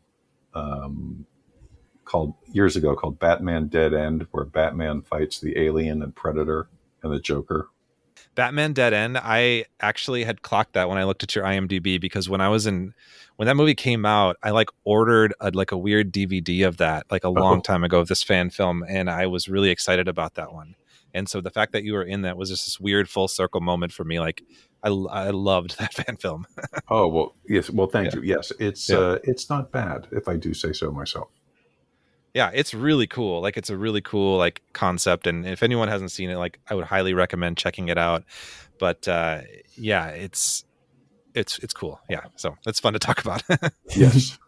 called years ago called Batman Dead End, where Batman fights the Alien and Predator and the Joker. Batman Dead End. I actually had clocked that when I looked at your IMDb, because when that movie came out, I like ordered a weird DVD of that like a long time ago of this fan film, and I was really excited about that one. And so the fact that you were in that was just this weird full circle moment for me. Like I loved that fan film. Oh, well, yes. Well, thank you. Yes, it's not bad, if I do say so myself. Yeah, it's really cool. Like it's a really cool like concept, and if anyone hasn't seen it, like I would highly recommend checking it out. But yeah, it's cool. Yeah, so it's fun to talk about. Yes.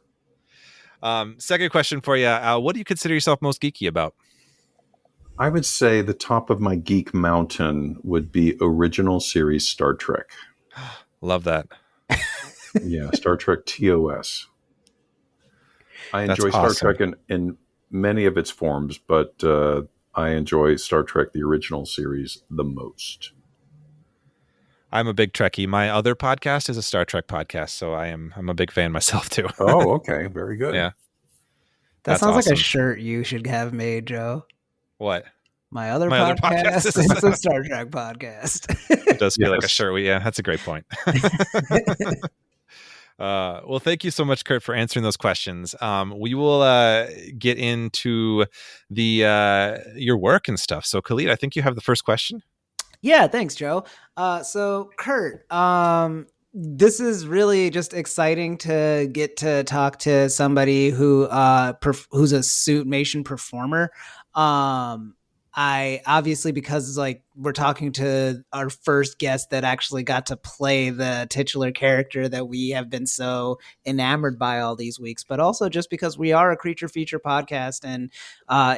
Second question for you: what do you consider yourself most geeky about? I would say the top of my geek mountain would be original series Star Trek. Love that. Yeah, Star Trek TOS. I enjoy That's awesome. Star Trek in many of its forms, but I enjoy Star Trek, the original series, the most. I'm a big Trekkie. My other podcast is a Star Trek podcast, so I'm a big fan myself too. Oh, okay. Very good. Yeah. That sounds like awesome. a shirt you should have made, Joe. What? My other other podcast podcast is a Star Trek podcast. It does feel like a Yes. shirt. Yeah, that's a great point. Well, thank you so much, Kurt, for answering those questions. We will get into your work and stuff. So, Khalid, I think you have the first question. Yeah, thanks, Joe. So Kurt, this is really just exciting to get to talk to somebody who who's a suitmation performer. I obviously, because like we're talking to our first guest that actually got to play the titular character that we have been so enamored by all these weeks, but also just because we are a creature feature podcast, and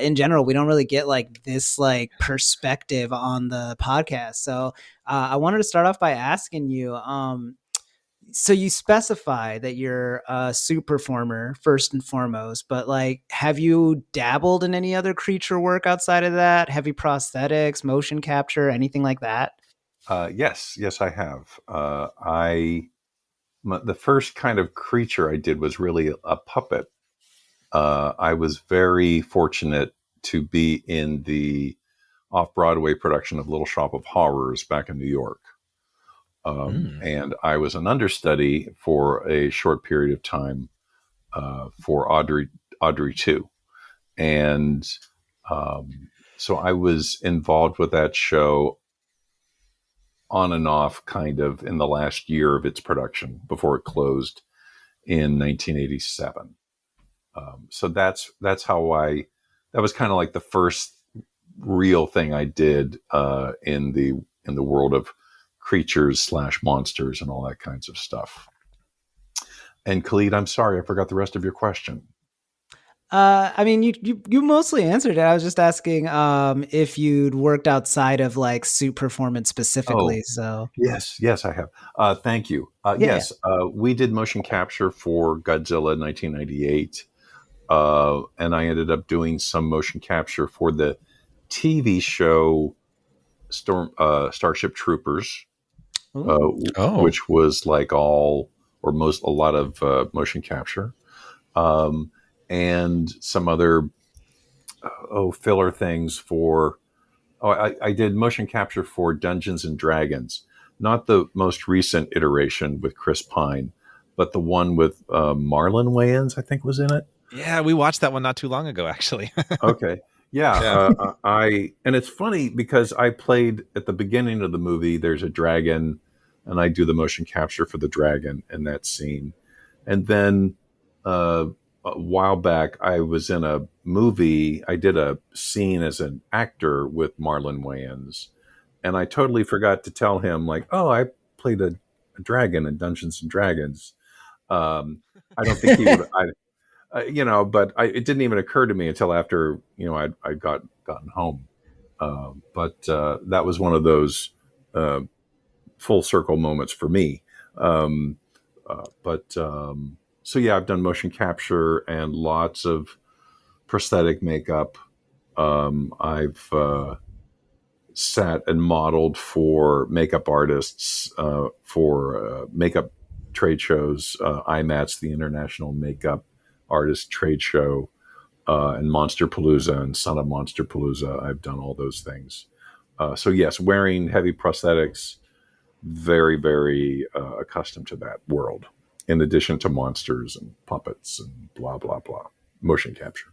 in general, we don't really get like this like perspective on the podcast. So I wanted to start off by asking you, so you specify that you're a suit performer first and foremost, but like, have you dabbled in any other creature work outside of that? Heavy prosthetics, motion capture, anything like that? Yes, I have. The first kind of creature I did was really a puppet. I was very fortunate to be in the off-Broadway production of Little Shop of Horrors back in New York. And I was an understudy for a short period of time for Audrey 2. And so I was involved with that show on and off kind of in the last year of its production before it closed in 1987. So that's how that was kind of like the first real thing I did in the world of creatures / monsters and all that kinds of stuff. And Khalid, I'm sorry, I forgot the rest of your question. I mean, you mostly answered it. I was just asking if you'd worked outside of like suit performance specifically. So yes, I have. Thank you. Yes, we did motion capture for Godzilla in 1998, and I ended up doing some motion capture for the TV show Starship Troopers, Oh. which was like a lot of motion capture, and some other filler things for. Oh, I did motion capture for Dungeons and Dragons, not the most recent iteration with Chris Pine, but the one with Marlon Wayans, I think, was in it. Yeah, we watched that one not too long ago, actually. Okay. Yeah. And it's funny because I played at the beginning of the movie, there's a dragon, and I do the motion capture for the dragon in that scene. And then a while back, I was in a movie, I did a scene as an actor with Marlon Wayans, and I totally forgot to tell him, like, oh, I played a dragon in Dungeons and Dragons. I don't think he would. But it didn't even occur to me until after I gotten home. But that was one of those full circle moments for me. So yeah, I've done motion capture and lots of prosthetic makeup. I've sat and modeled for makeup artists for makeup trade shows, IMATS, the International Makeup Artist Trade Show, and Monster Palooza and Son of Monster Palooza. I've done all those things. So yes, wearing heavy prosthetics, very, very accustomed to that world, in addition to monsters and puppets and blah, blah, blah. Motion capture.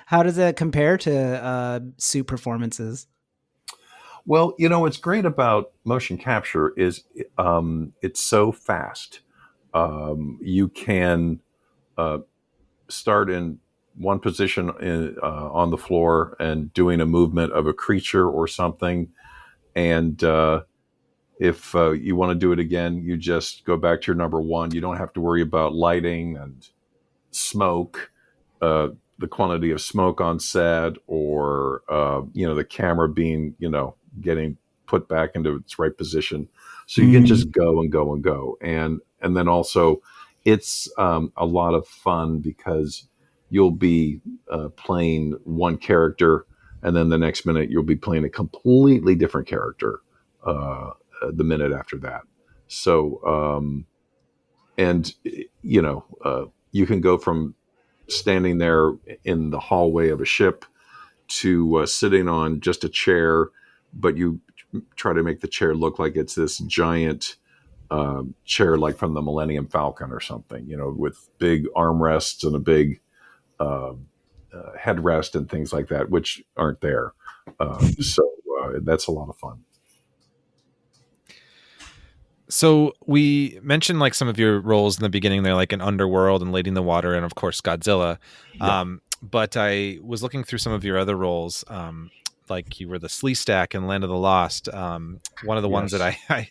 How does that compare to suit performances? Well, what's great about motion capture is it's so fast. You can start in one position on the floor and doing a movement of a creature or something. And if you want to do it again, you just go back to your number one. You don't have to worry about lighting and smoke, the quantity of smoke on set, or the camera being getting put back into its right position. So you can just go and go and go. And then also it's a lot of fun because you'll be playing one character, and then the next minute you'll be playing a completely different character the minute after that. So, you can go from standing there in the hallway of a ship to sitting on just a chair, but you try to make the chair look like it's this giant chair, like from the Millennium Falcon or something, with big armrests and a big headrest and things like that, which aren't there. So that's a lot of fun. So we mentioned like some of your roles in the beginning there, like in Underworld and Lady in the Water, and of course Godzilla. Yeah. But I was looking through some of your other roles, like you were the Sleestack in Land of the Lost. One of the ones that I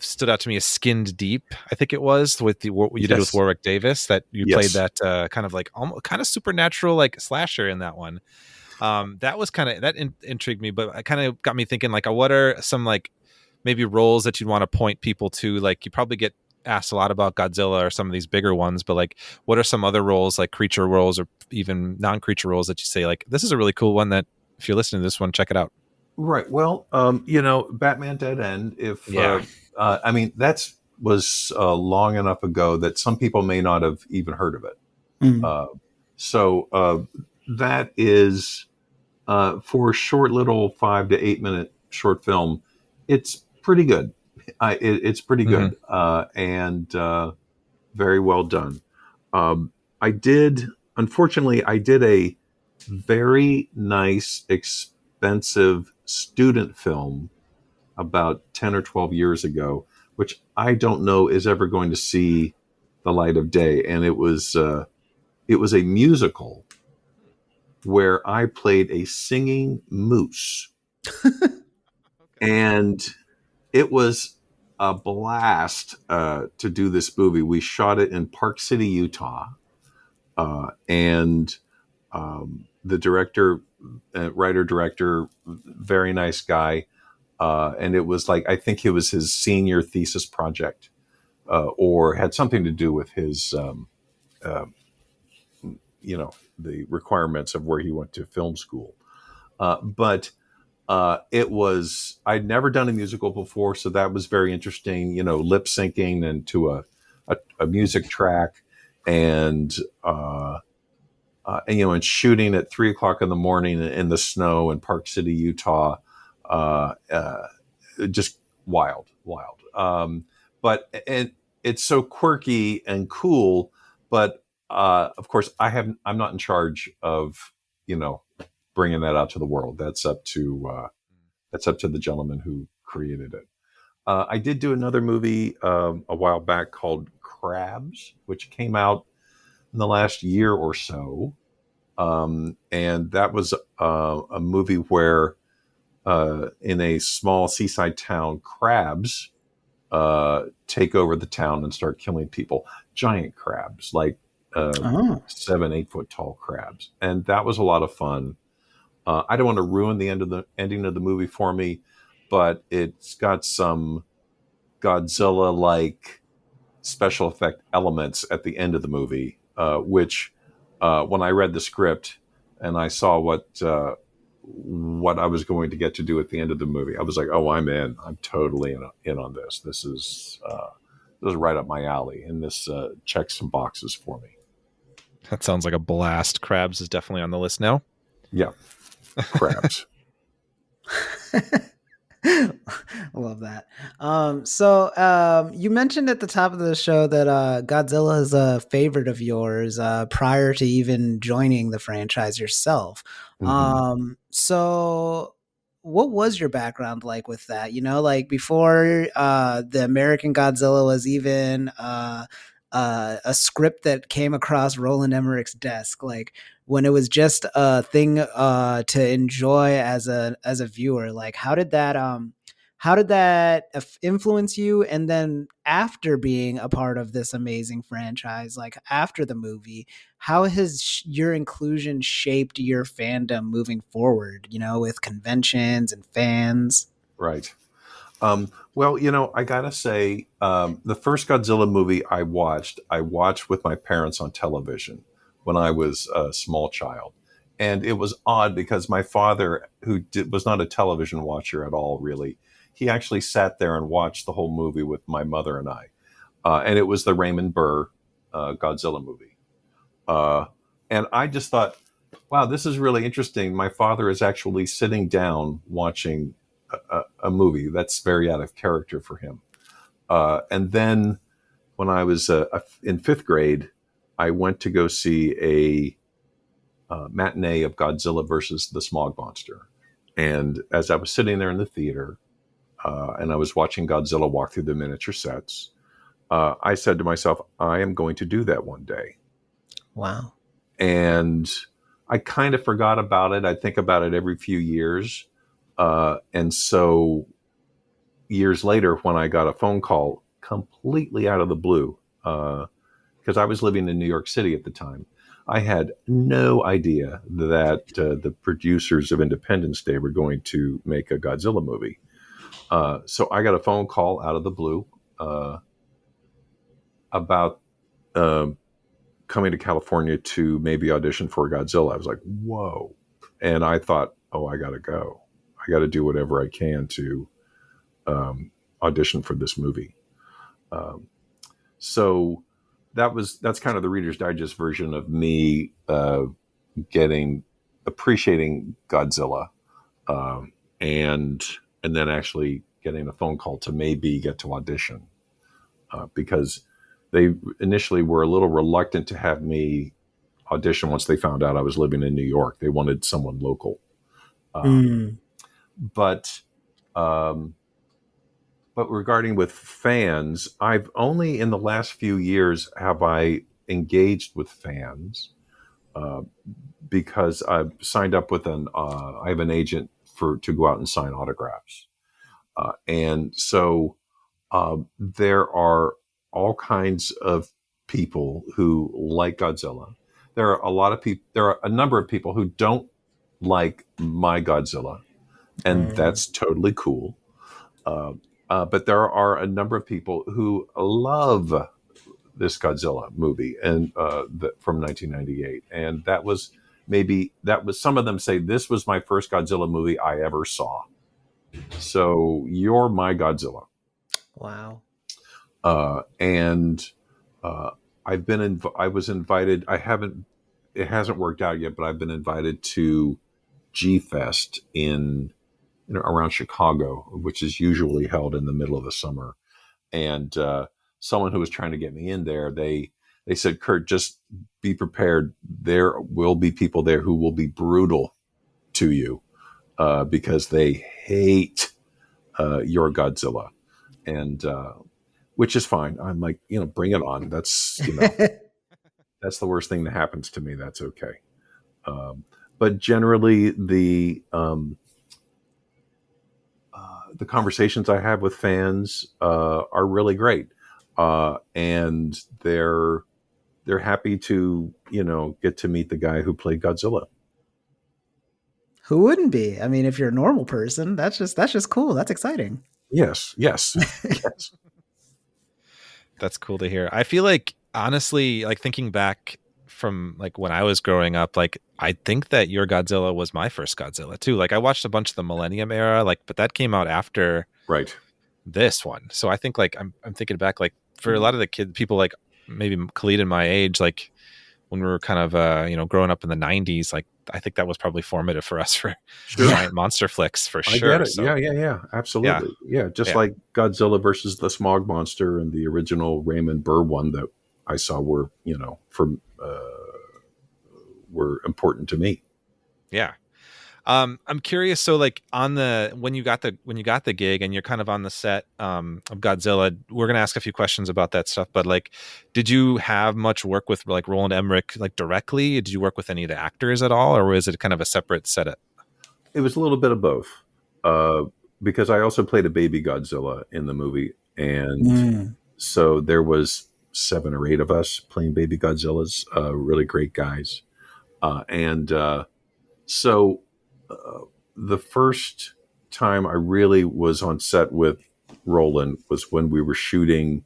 stood out to me is Skinned Deep, I think it was, with what you did with Warwick Davis, that you played that kind of like almost kind of supernatural like slasher in that one. That was kind of that intrigued me, but it kind of got me thinking, like, what are some like maybe roles that you'd want to point people to? Like, you probably get asked a lot about Godzilla or some of these bigger ones, but like, what are some other roles, like creature roles or even non-creature roles, that you say, like, this is a really cool one that if you're listening to this one, check it out? Right. Well, Batman Dead End, I mean, that was long enough ago that some people may not have even heard of it. So that is for a short little 5 to 8 minute short film. It's pretty good. It's pretty good and very well done. Unfortunately, I did a very nice, expensive student film about 10 or 12 years ago, which I don't know is ever going to see the light of day. And it was a musical where I played a singing moose. And it was a blast to do this movie. We shot it in Park City, Utah. And the director, writer-director, very nice guy. And it was like, I think it was his senior thesis project, or had something to do with his, the requirements of where he went to film school. But it was, I'd never done a musical before, so that was very interesting. Lip syncing and to a music track, and and shooting at 3 o'clock in the morning in the snow in Park City, Utah. Uh, uh, just wild, wild. But it's so quirky and cool. But of course, I'm not in charge of bringing that out to the world. That's up to the gentleman who created it. I did do another movie a while back called Crabs, which came out in the last year or so. And that was a movie where in a small seaside town, crabs take over the town and start killing people. Giant crabs, like 7-8 foot tall crabs. And that was a lot of fun. I don't want to ruin the ending of the movie for me, but it's got some Godzilla-like special effect elements at the end of the movie, which when I read the script and I saw what I was going to get to do at the end of the movie, I was like, "Oh, I'm in. I'm totally in on this. This is right up my alley, and this checks some boxes for me." That sounds like a blast. Crabs is definitely on the list now. Yeah, crabs. I love that. So you mentioned at the top of the show that Godzilla is a favorite of yours prior to even joining the franchise yourself. So what was your background like with that? Like before the American Godzilla was even a script that came across Roland Emmerich's desk, like when it was just a thing to enjoy as a viewer. Like how did that influence you? And then after being a part of this amazing franchise, like after the movie, how has your inclusion shaped your fandom moving forward, with conventions and fans? Right. Well, I gotta say, the first Godzilla movie I watched with my parents on television when I was a small child. And it was odd because my father, who was not a television watcher at all, really, he actually sat there and watched the whole movie with my mother and I. And it was the Raymond Burr Godzilla movie. And I just thought, wow, this is really interesting. My father is actually sitting down watching a movie that's very out of character for him. And then when I was in fifth grade, I went to go see a matinee of Godzilla versus the Smog Monster. And as I was sitting there in the theater and I was watching Godzilla walk through the miniature sets, I said to myself, I am going to do that one day. Wow. And I kind of forgot about it. I think about it every few years. And so years later, when I got a phone call completely out of the blue, because I was living in New York City at the time, I had no idea that the producers of Independence Day were going to make a Godzilla movie. So I got a phone call out of the blue about coming to California to maybe audition for Godzilla. I was like, whoa. And I thought, oh, I got to go. I got to do whatever I can to audition for this movie. So that's kind of the Reader's Digest version of me appreciating Godzilla, and then actually getting a phone call to maybe get to audition, because they initially were a little reluctant to have me audition once they found out I was living in New York. They wanted someone local. But regarding with fans, I've only in the last few years have I engaged with fans because I've signed up with I have an agent to go out and sign autographs. And so there are all kinds of people who like Godzilla. There are a number of people who don't like my Godzilla, and that's totally cool. But there are a number of people who love this Godzilla movie and from 1998, and that was maybe that was, some of them say this was my first Godzilla movie I ever saw. So you're my Godzilla. Wow. And I was invited. It hasn't worked out yet, but I've been invited to G Fest in around Chicago, which is usually held in the middle of the summer. And someone who was trying to get me in there, they said, Kurt, just be prepared. There will be people there who will be brutal to you because they hate your Godzilla. And which is fine. I'm like, bring it on. That's, that's the worst thing that happens to me. That's okay. But generally, the conversations I have with fans are really great, and they're happy to get to meet the guy who played Godzilla. Who wouldn't be? I mean, if you're a normal person, that's just cool. That's exciting. Yes. Yes. That's cool to hear. I feel like, honestly, like thinking back from like when I was growing up, like I think that your Godzilla was my first Godzilla too. Like I watched a bunch of the Millennium era, like, but that came out after Right. this one. So I think like I'm thinking back, like for a lot of the people like maybe Khalid and my age, like when we were kind of growing up in the 90s, like I think that was probably formative for us for giant monster flicks for sure. I get it. So, yeah, absolutely. Yeah, just like Godzilla versus the Smog Monster and the original Raymond Burr one that I saw were important to me. Yeah. I'm curious. So like when you got the gig and you're kind of on the set of Godzilla, we're going to ask a few questions about that stuff, but like, did you have much work with like Roland Emmerich, like directly? Did you work with any of the actors at all? Or was it kind of a separate setup? It was a little bit of both, because I also played a baby Godzilla in the movie. And so there was 7 or 8 of us playing baby Godzillas, really great guys. So the first time I really was on set with Roland was when we were shooting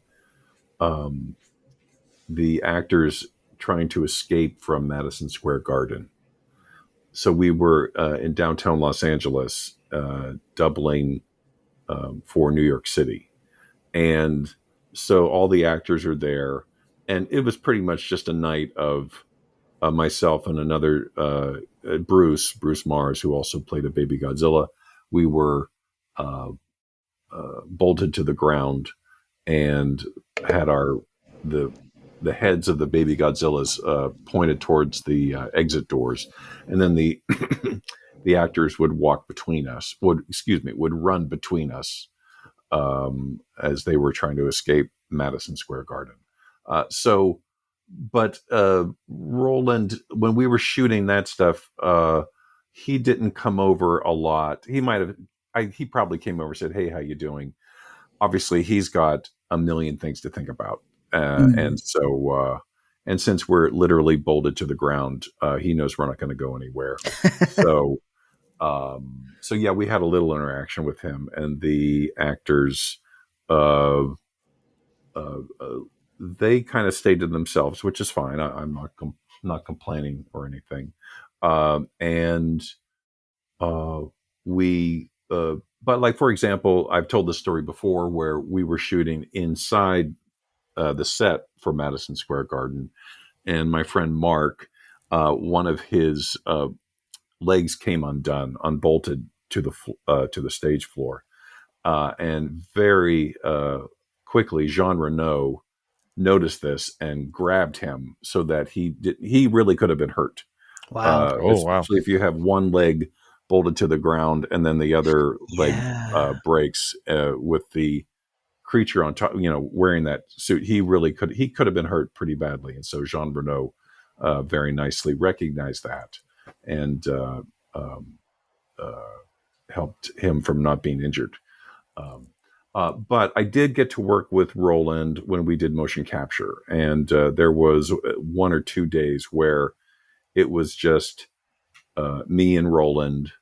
the actors trying to escape from Madison Square Garden. So we were in downtown Los Angeles, doubling for New York City. And so all the actors are there. And it was pretty much just a night of myself and another Bruce Mars, who also played a baby Godzilla. We were bolted to the ground and had the heads of the baby Godzillas pointed towards the exit doors, and then the the actors would walk between us. Would run between us as they were trying to escape Madison Square Garden. But Roland, when we were shooting that stuff, he didn't come over a lot. He might have. He probably came over and said, "Hey, how you doing?" Obviously, he's got a million things to think about, and so and since we're literally bolted to the ground, he knows we're not going to go anywhere. So yeah, we had a little interaction with him, and the actors. They kind of stayed to themselves, which is fine. I'm not complaining or anything. But like, for example, I've told this story before where we were shooting inside the set for Madison Square Garden, and my friend Mark, one of his legs came undone, unbolted to the stage floor, and very quickly Jean Reno noticed this and grabbed him so that he really could have been hurt. Wow. Especially if you have one leg bolted to the ground and then the other leg breaks with the creature on top, wearing that suit. He could have been hurt pretty badly. And so Jean Reno very nicely recognized that and helped him from not being injured. But I did get to work with Roland when we did motion capture, and there was 1 or 2 days where it was just me and Roland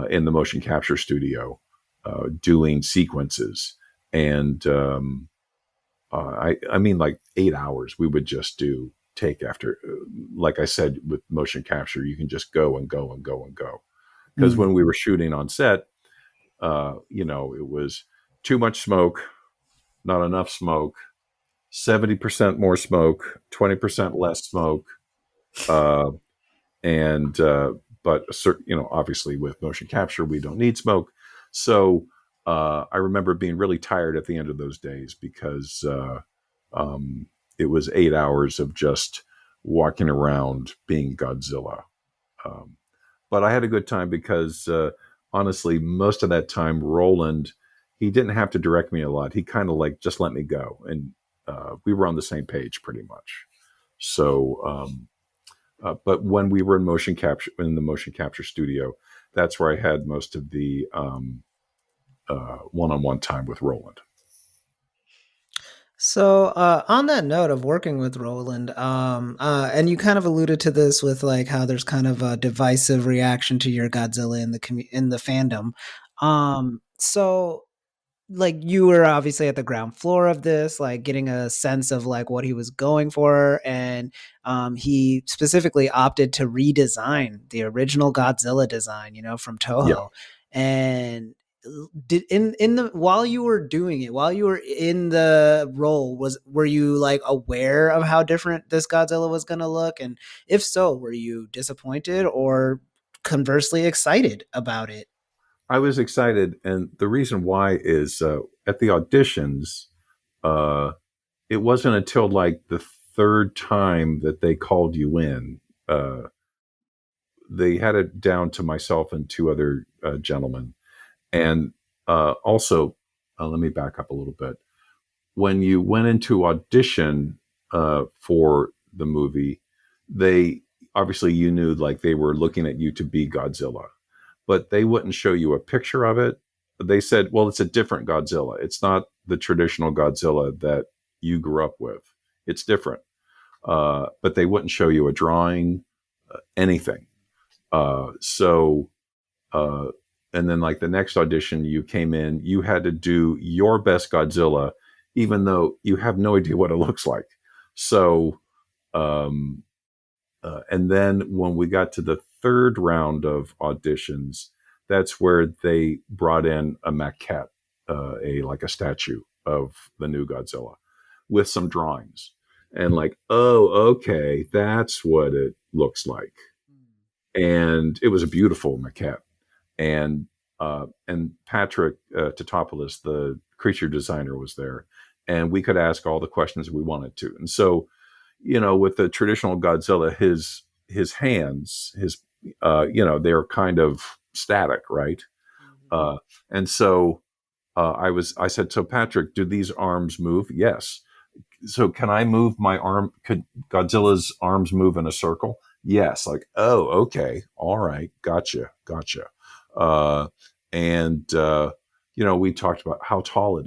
in the motion capture studio doing sequences, and I mean like 8 hours. We would just do take after. Like I said, with motion capture, you can just go and go and go and go. Because when we were shooting on set, it was too much smoke, not enough smoke, 70% more smoke, 20% less smoke, but obviously with motion capture, we don't need smoke. So I remember being really tired at the end of those days because it was 8 hours of just walking around being Godzilla. But I had a good time because honestly, most of that time, Roland, he didn't have to direct me a lot. He kind of like just let me go, and we were on the same page pretty much. So, but when we were in the motion capture studio, that's where I had most of the one-on-one time with Roland. So, on that note of working with Roland, and you kind of alluded to this with like how there's kind of a divisive reaction to your Godzilla in the fandom. So like you were obviously at the ground floor of this, like getting a sense of like what he was going for, and he specifically opted to redesign the original Godzilla design, from Toho. Yeah. And did in the while you were doing it, while you were in the role, were you like aware of how different this Godzilla was going to look? And if so, were you disappointed or conversely excited about it? I was excited, and the reason why is at the auditions, it wasn't until like the third time that they called you in. They had it down to myself and two other gentlemen. And also, let me back up a little bit. When you went into audition for the movie, they obviously, you knew like they were looking at you to be Godzilla, but they wouldn't show you a picture of it. They said, well, it's a different Godzilla. It's not the traditional Godzilla that you grew up with. It's different. But they wouldn't show you a drawing, anything. And then like the next audition you came in, you had to do your best Godzilla, even though you have no idea what it looks like. So, and then when we got to the third round of auditions, that's where they brought in a maquette, like a statue of the new Godzilla with some drawings. And like, oh, okay, that's what it looks like. And it was a beautiful maquette. And Patrick Totopoulos, the creature designer, was there, and we could ask all the questions we wanted to. And so, with the traditional Godzilla, his hands, they're kind of static, right? And so I said, so Patrick, do these arms move? Yes. So can I move my arm? Could Godzilla's arms move in a circle? Yes. Like, oh, okay. All right. Gotcha. We talked about how tall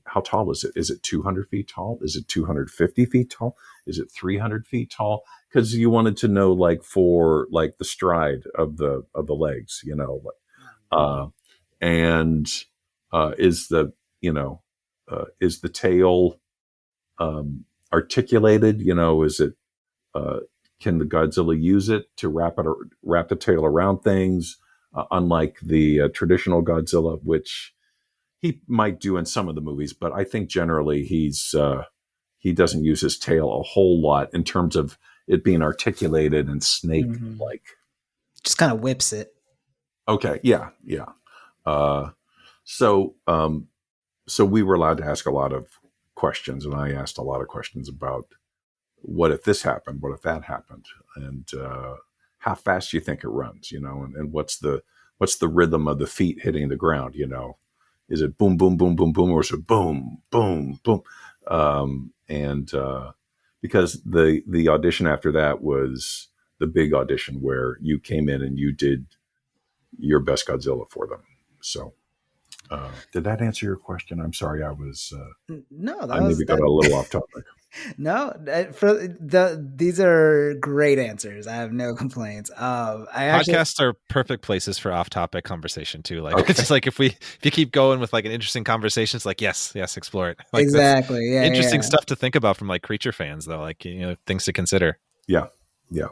how tall is it? Is it 200 feet tall? Is it 250 feet tall? Is it 300 feet tall? Because you wanted to know, like, for like the stride of the legs, is the tail articulated? Is it can the Godzilla use it to wrap the tail around things? Unlike the traditional Godzilla, which he might do in some of the movies, but I think generally he doesn't use his tail a whole lot in terms of it being articulated and snake-like. Just kind of whips it. Okay, yeah. So we were allowed to ask a lot of questions, and I asked a lot of questions about what if this happened, what if that happened, and how fast do you think it runs, and what's the rhythm of the feet hitting the ground, is it boom, boom, boom, boom, boom, or is it boom, boom, boom? Because the audition after that was the big audition where you came in and you did your best Godzilla for them. So did that answer your question? I'm sorry, I was no, I maybe got a little off topic. No, these are great answers. I have no complaints. I actually Podcasts are perfect places for off-topic conversation too. Like Okay. it's just like if you keep going with like an interesting conversation, it's like yes, explore it. Like that's exactly yeah interesting yeah. stuff to think about from like creature fans though. Like things to consider. Yeah. Yeah.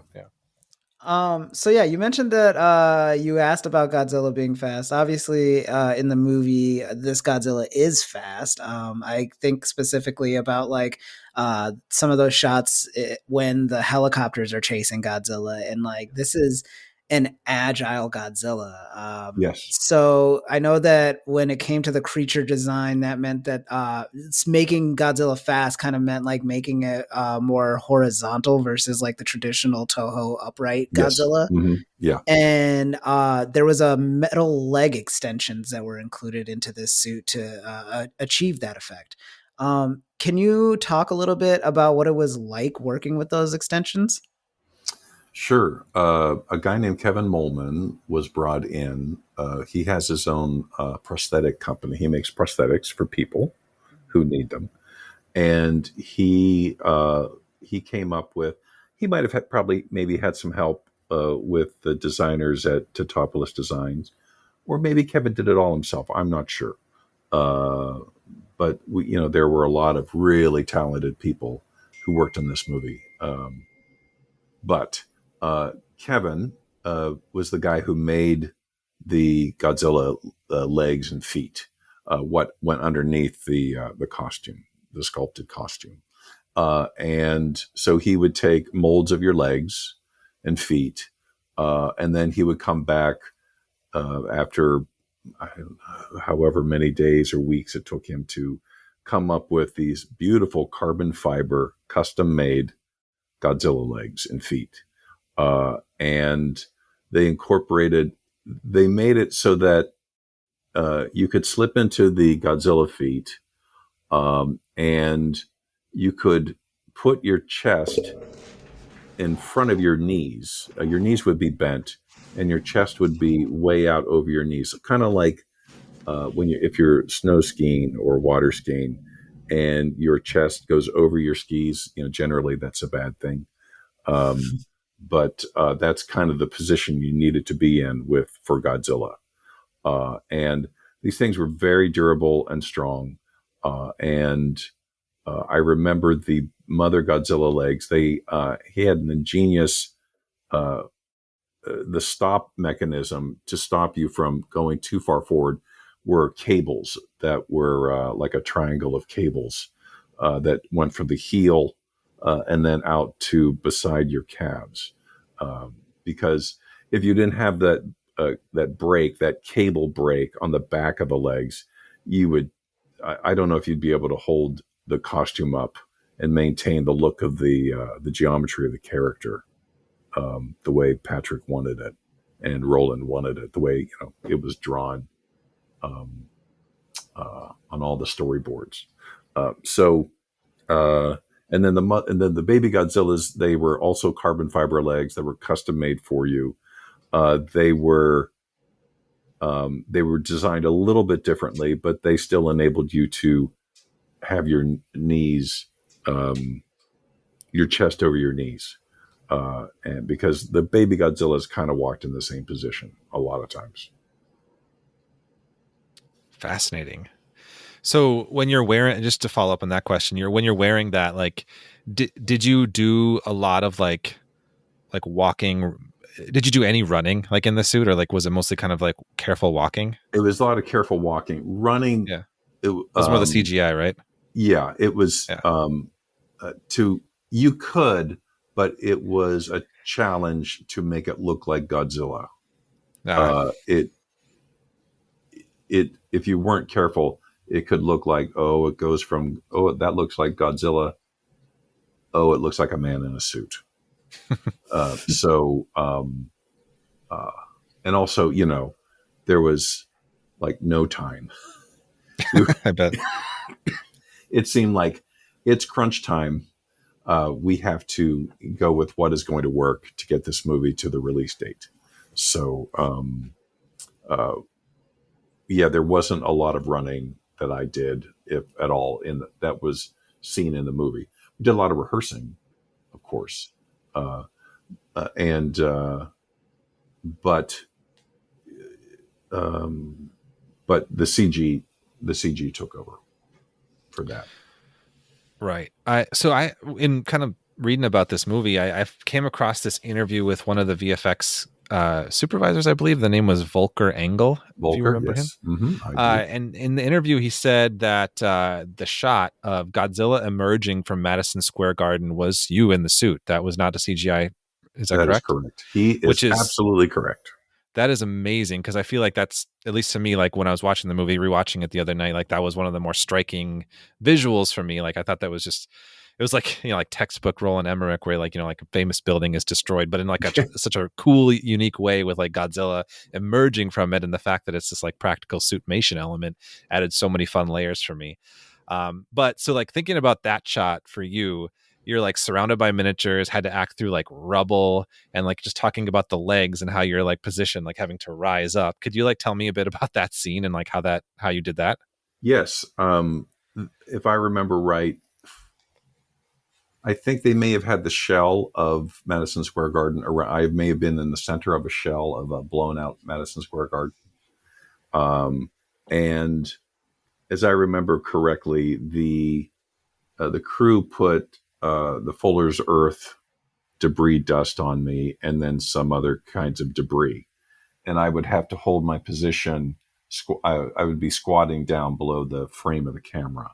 So yeah, you mentioned that you asked about Godzilla being fast. Obviously, in the movie, this Godzilla is fast. I think specifically about like some of those shots when the helicopters are chasing Godzilla, and like this is an agile Godzilla. Yes. So I know that when it came to the creature design, that meant that making Godzilla fast kind of meant like making it more horizontal versus like the traditional Toho upright Yes. Godzilla. Yeah. And there was a metal leg extensions that were included into this suit to achieve that effect. Can you talk a little bit about what it was like working with those extensions? Sure. A guy named Kevin Molman was brought in. He has his own prosthetic company. He makes prosthetics for people who need them, and he came up with. He might have probably maybe had some help with the designers at Totopoulos Designs, or maybe Kevin did it all himself. I'm not sure. Uh, but there were a lot of really talented people who worked on this movie. But Kevin was the guy who made the Godzilla legs and feet, what went underneath the costume, the sculpted costume. And so he would take molds of your legs and feet, and then he would come back after however many days or weeks it took him to come up with these beautiful carbon fiber, custom made Godzilla legs and feet. And they made it so that you could slip into the Godzilla feet, and you could put your chest in front of your knees. Your knees would be bent, and your chest would be way out over your knees, kind of like if you're snow skiing or water skiing, and your chest goes over your skis. Generally that's a bad thing. But that's kind of the position you needed to be in for Godzilla. And these things were very durable and strong. And I remember the mother Godzilla legs. He had an ingenious the stop mechanism to stop you from going too far forward were cables that were like a triangle of cables that went from the heel and then out to beside your calves. Because if you didn't have that brake, that cable brake on the back of the legs, you would, I don't know if you'd be able to hold the costume up and maintain the look of the geometry of the character the way Patrick wanted it and Roland wanted it, the way it was drawn on all the storyboards. And then the baby Godzillas, they were also carbon fiber legs that were custom made for you. They were designed a little bit differently, but they still enabled you to have your knees, your chest over your knees. And because the baby Godzillas kind of walked in the same position a lot of times. Fascinating. So when you're wearing, just to follow up on that question, when you're wearing that, like, did you do a lot of like walking? Did you do any running like in the suit, or like was it mostly kind of like careful walking? It was a lot of careful walking, running. Yeah, it was more the CGI, right? Yeah, it was. Yeah. You could, but it was a challenge to make it look like Godzilla. If you weren't careful, it could look like, it goes from, that looks like Godzilla. It looks like a man in a suit. And also, there was like no time. I bet. It seemed like it's crunch time. We have to go with what is going to work to get this movie to the release date. So, there wasn't a lot of running that I did, if at all, that was seen in the movie. did a lot of rehearsing, of course, and but but the CG took over for that. Right. I in kind of reading about this movie, I came across this interview with one of the VFX supervisors. I believe the name was Volker Engel. If you Volker, remember him. yes, I do. And in the interview, he said that the shot of Godzilla emerging from Madison Square Garden was you in the suit. That was not a CGI. Is that That is correct? correct. He is Which is absolutely correct. That is amazing, because I feel like that's, at least to me, like when I was watching the movie, rewatching it the other night, like that was one of the more striking visuals for me. Like I thought that was just, it was like, like textbook Roland Emmerich, where like, like a famous building is destroyed, but in like such a cool, unique way, with like Godzilla emerging from it, and the fact that it's this like practical suitmation element added so many fun layers for me. But so like thinking about that shot for you, you're like surrounded by miniatures, had to act through like rubble, and like just talking about the legs and how you're like positioned, like having to rise up. Could you like tell me a bit about that scene and like how you did that? Yes. If I remember right, I think they may have had the shell of Madison Square Garden around. I may have been in the center of a shell of a blown out Madison Square Garden. And as I remember correctly, the crew put the Fuller's Earth debris dust on me, and then some other kinds of debris. And I would have to hold my position. I would be squatting down below the frame of the camera.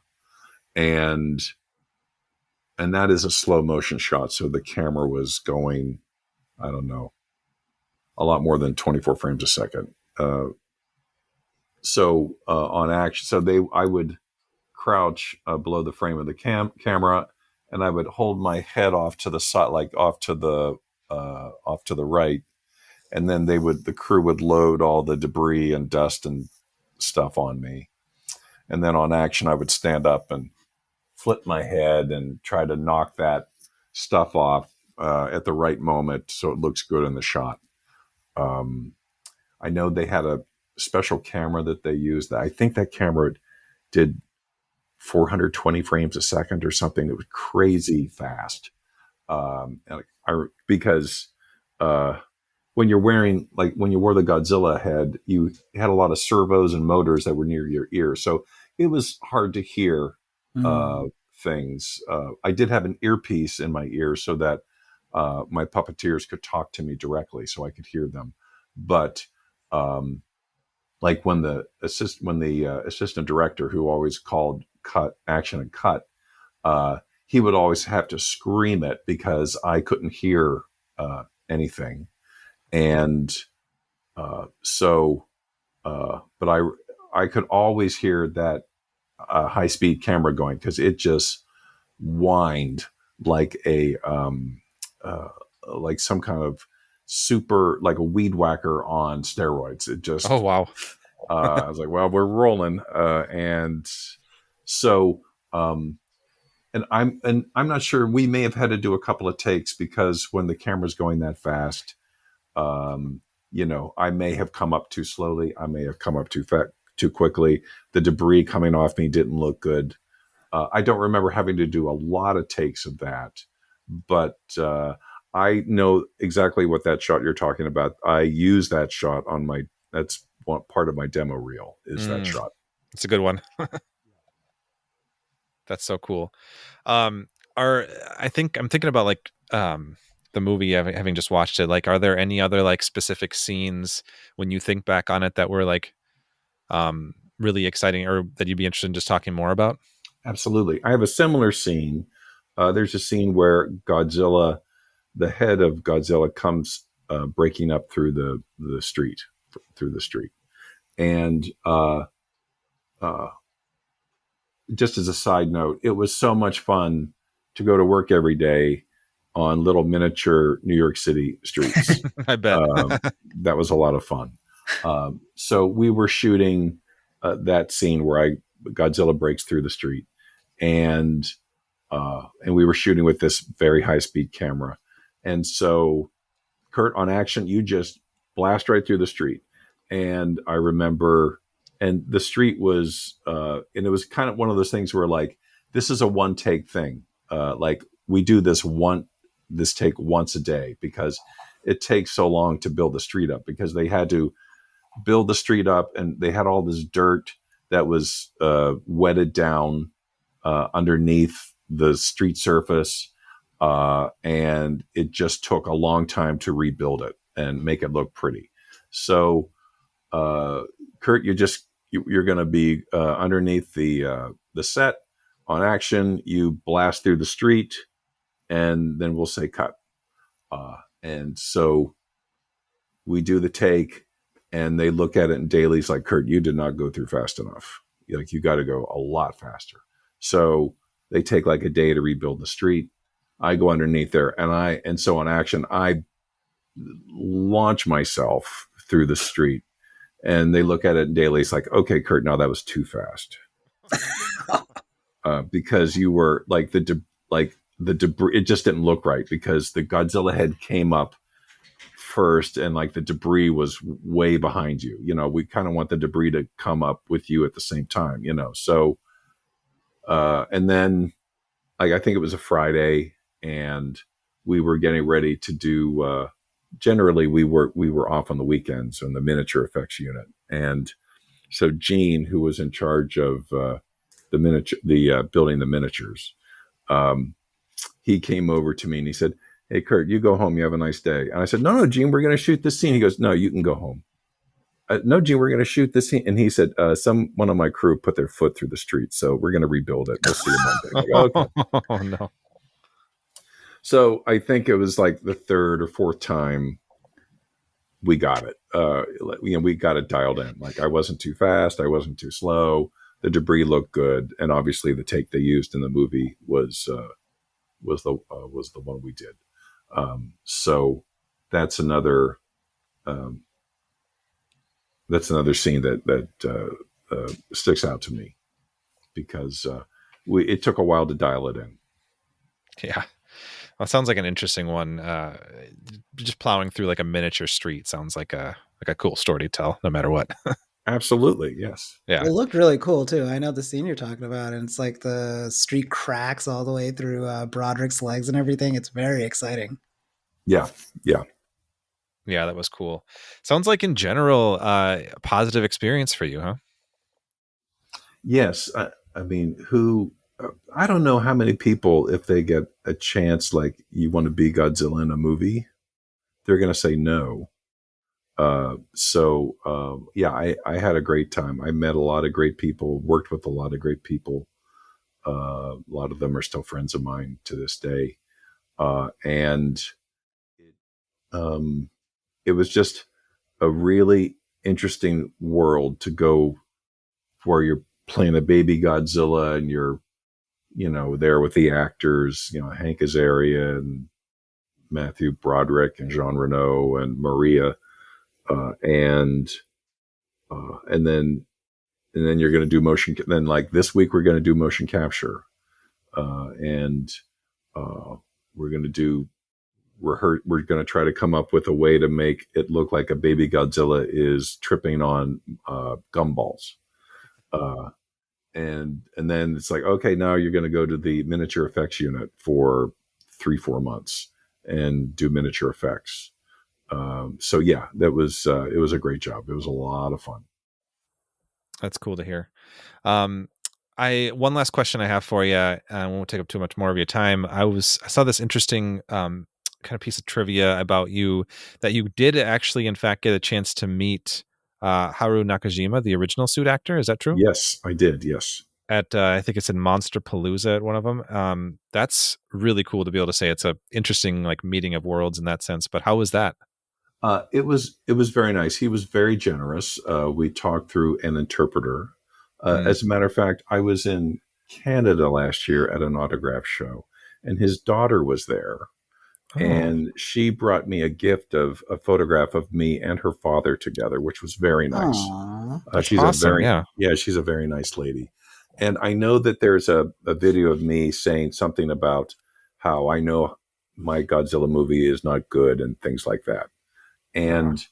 And that is a slow motion shot. So the camera was going, I don't know, a lot more than 24 frames a second. So on action, I would crouch below the frame of the camera, and I would hold my head off to the side, like off to the right, and then the crew would load all the debris and dust and stuff on me, and then on action I would stand up and flip my head and try to knock that stuff off at the right moment so it looks good in the shot. I know they had a special camera that they used. I think that camera did 420 frames a second or something. It was crazy fast. Because when you wore the Godzilla head, you had a lot of servos and motors that were near your ear. So it was hard to hear things. I did have an earpiece in my ear so that my puppeteers could talk to me directly so I could hear them. But like when the assistant director, who always called cut, action, and cut, he would always have to scream it because I couldn't hear anything. And but I could always hear that high speed camera going, because it just whined like like some kind of super, like a weed whacker on steroids. It just, Oh wow. I was like, well, we're rolling, and so and I'm not sure. We may have had to do a couple of takes, because when the camera's going that fast, I may have come up too slowly. I may have come up too quickly. The debris coming off me didn't look good. I don't remember having to do a lot of takes of that, but I know exactly what that shot you're talking about. I use that shot that's one part of my demo reel, is that shot. It's a good one. That's so cool. I'm thinking about like the movie, having just watched it. Like, are there any other like specific scenes when you think back on it that were like really exciting, or that you'd be interested in just talking more about? Absolutely. I have a similar scene. There's a scene where the head of Godzilla comes breaking up through the street. And just as a side note, it was so much fun to go to work every day on little miniature New York City streets. I bet. That was a lot of fun. So we were shooting that scene where Godzilla breaks through the street, and we were shooting with this very high speed camera. And so, Kurt, on action, you just blast right through the street. And I remember, and the street was, and it was kind of one of those things where like, this is a one take thing. like we do this take once a day because it takes so long to build the street up, because they had to build the street up and they had all this dirt that was wetted down underneath the street surface. And it just took a long time to rebuild it and make it look pretty. So, Kurt, you're going to be underneath the set on action. You blast through the street, and then we'll say cut. And so we do the take, and they look at it, and Daly's like, Kurt, you did not go through fast enough. Like, you got to go a lot faster. So they take like a day to rebuild the street. I go underneath there, and so on action, I launch myself through the street, and they look at it, and Daly's like, okay, Kurt, no, that was too fast. Because you were like the debris, it just didn't look right because the Godzilla head came up first and like the debris was way behind you. We kind of want the debris to come up with you at the same time, so and then like I think it was a Friday, and we were getting ready to do generally we were off on the weekends on the miniature effects unit. And so Gene, who was in charge of building the miniatures, he came over to me and he said, hey, Kurt, you go home. You have a nice day. And I said, no, Gene, we're going to shoot this scene. He goes, no, you can go home. No, Gene, we're going to shoot this scene. And he said, one of my crew put their foot through the street, so we're going to rebuild it. We'll see you Monday. I go, okay. Oh, no. So I think it was like the third or fourth time we got it. We got it dialed in. Like, I wasn't too fast. I wasn't too slow. The debris looked good. And obviously the take they used in the movie was the one we did. So that's another scene that sticks out to me because it took a while to dial it in. Yeah. Well, it sounds like an interesting one. Just plowing through like a miniature street sounds like a cool story to tell, no matter what. Absolutely, yes. Yeah, It looked really cool too. I know the scene you're talking about, and it's like the street cracks all the way through Broderick's legs and everything. It's very exciting. Yeah. That was cool. Sounds like in general, a positive experience for you, huh? Yes, I mean, I don't know how many people, if they get a chance, like, you want to be Godzilla in a movie, they're going to say no. I had a great time. I met a lot of great people, worked with a lot of great people. A lot of them are still friends of mine to this day. And it was just a really interesting world to go where you're playing a baby Godzilla and you're, there with the actors, Hank Azaria and Matthew Broderick and Jean Reno and Maria. And then you're going to do motion. Then like this week, we're going to do motion capture. And we're going to try to come up with a way to make it look like a baby Godzilla is tripping on gumballs. And then it's like, okay, now you're going to go to the miniature effects unit for 3-4 months and do miniature effects. It was a great job. It was a lot of fun. That's cool to hear. One last question I have for you. I won't take up too much more of your time. I saw this interesting kind of piece of trivia about you, that you did actually, in fact, get a chance to meet Haru Nakajima, the original suit actor. Is that true? Yes, I did. Yes. At I think it's in Monster Palooza at one of them. That's really cool to be able to say it's a interesting like meeting of worlds in that sense. But how was that? It was very nice. He was very generous. We talked through an interpreter. As a matter of fact, I was in Canada last year at an autograph show, and his daughter was there. Oh. And she brought me a gift of a photograph of me and her father together, which was very nice. She's awesome. She's a very nice lady. And I know that there's a video of me saying something about how I know my Godzilla movie is not good and things like that. And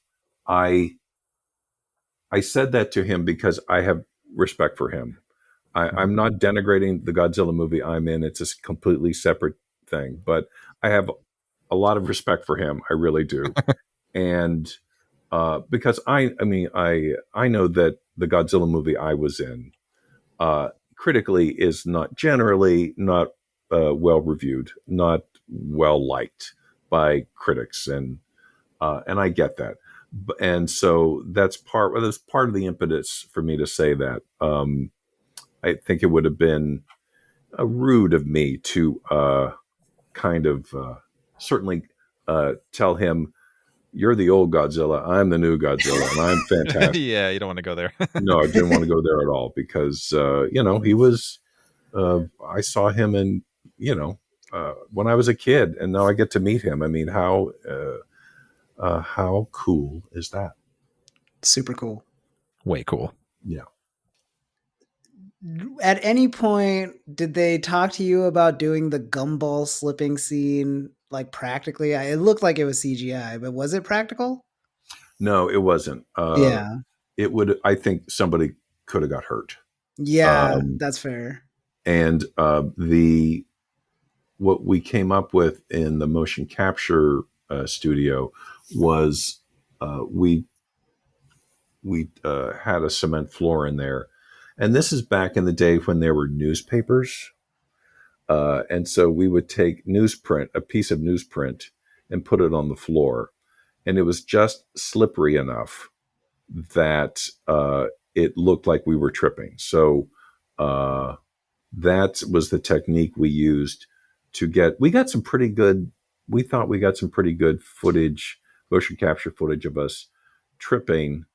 I said that to him because I have respect for him. I'm not denigrating the Godzilla movie I'm in. It's a completely separate thing, but I have a lot of respect for him. I really do. And because I know that the Godzilla movie I was in critically is not generally not well reviewed, not well liked by critics, and I get that. And so that's part of the impetus for me to say that. I think it would have been rude of me to kind of certainly tell him, "You're the old Godzilla, I'm the new Godzilla, and I'm fantastic." Yeah, you don't want to go there. No, I didn't want to go there at all because he was. I saw him in when I was a kid, and now I get to meet him. I mean, how cool is that? Super cool. Way cool. Yeah. At any point, did they talk to you about doing the gumball slipping scene, like practically? It looked like it was CGI, but was it practical? No, it wasn't. Yeah. It would. I think somebody could have got hurt. Yeah, that's fair. And what we came up with in the motion capture studio was we had a cement floor in there, and this is back in the day when there were newspapers, and so we would take a piece of newsprint, and put it on the floor, and it was just slippery enough that it looked like we were tripping. So that was the technique we used we got some pretty good footage, motion capture footage of us tripping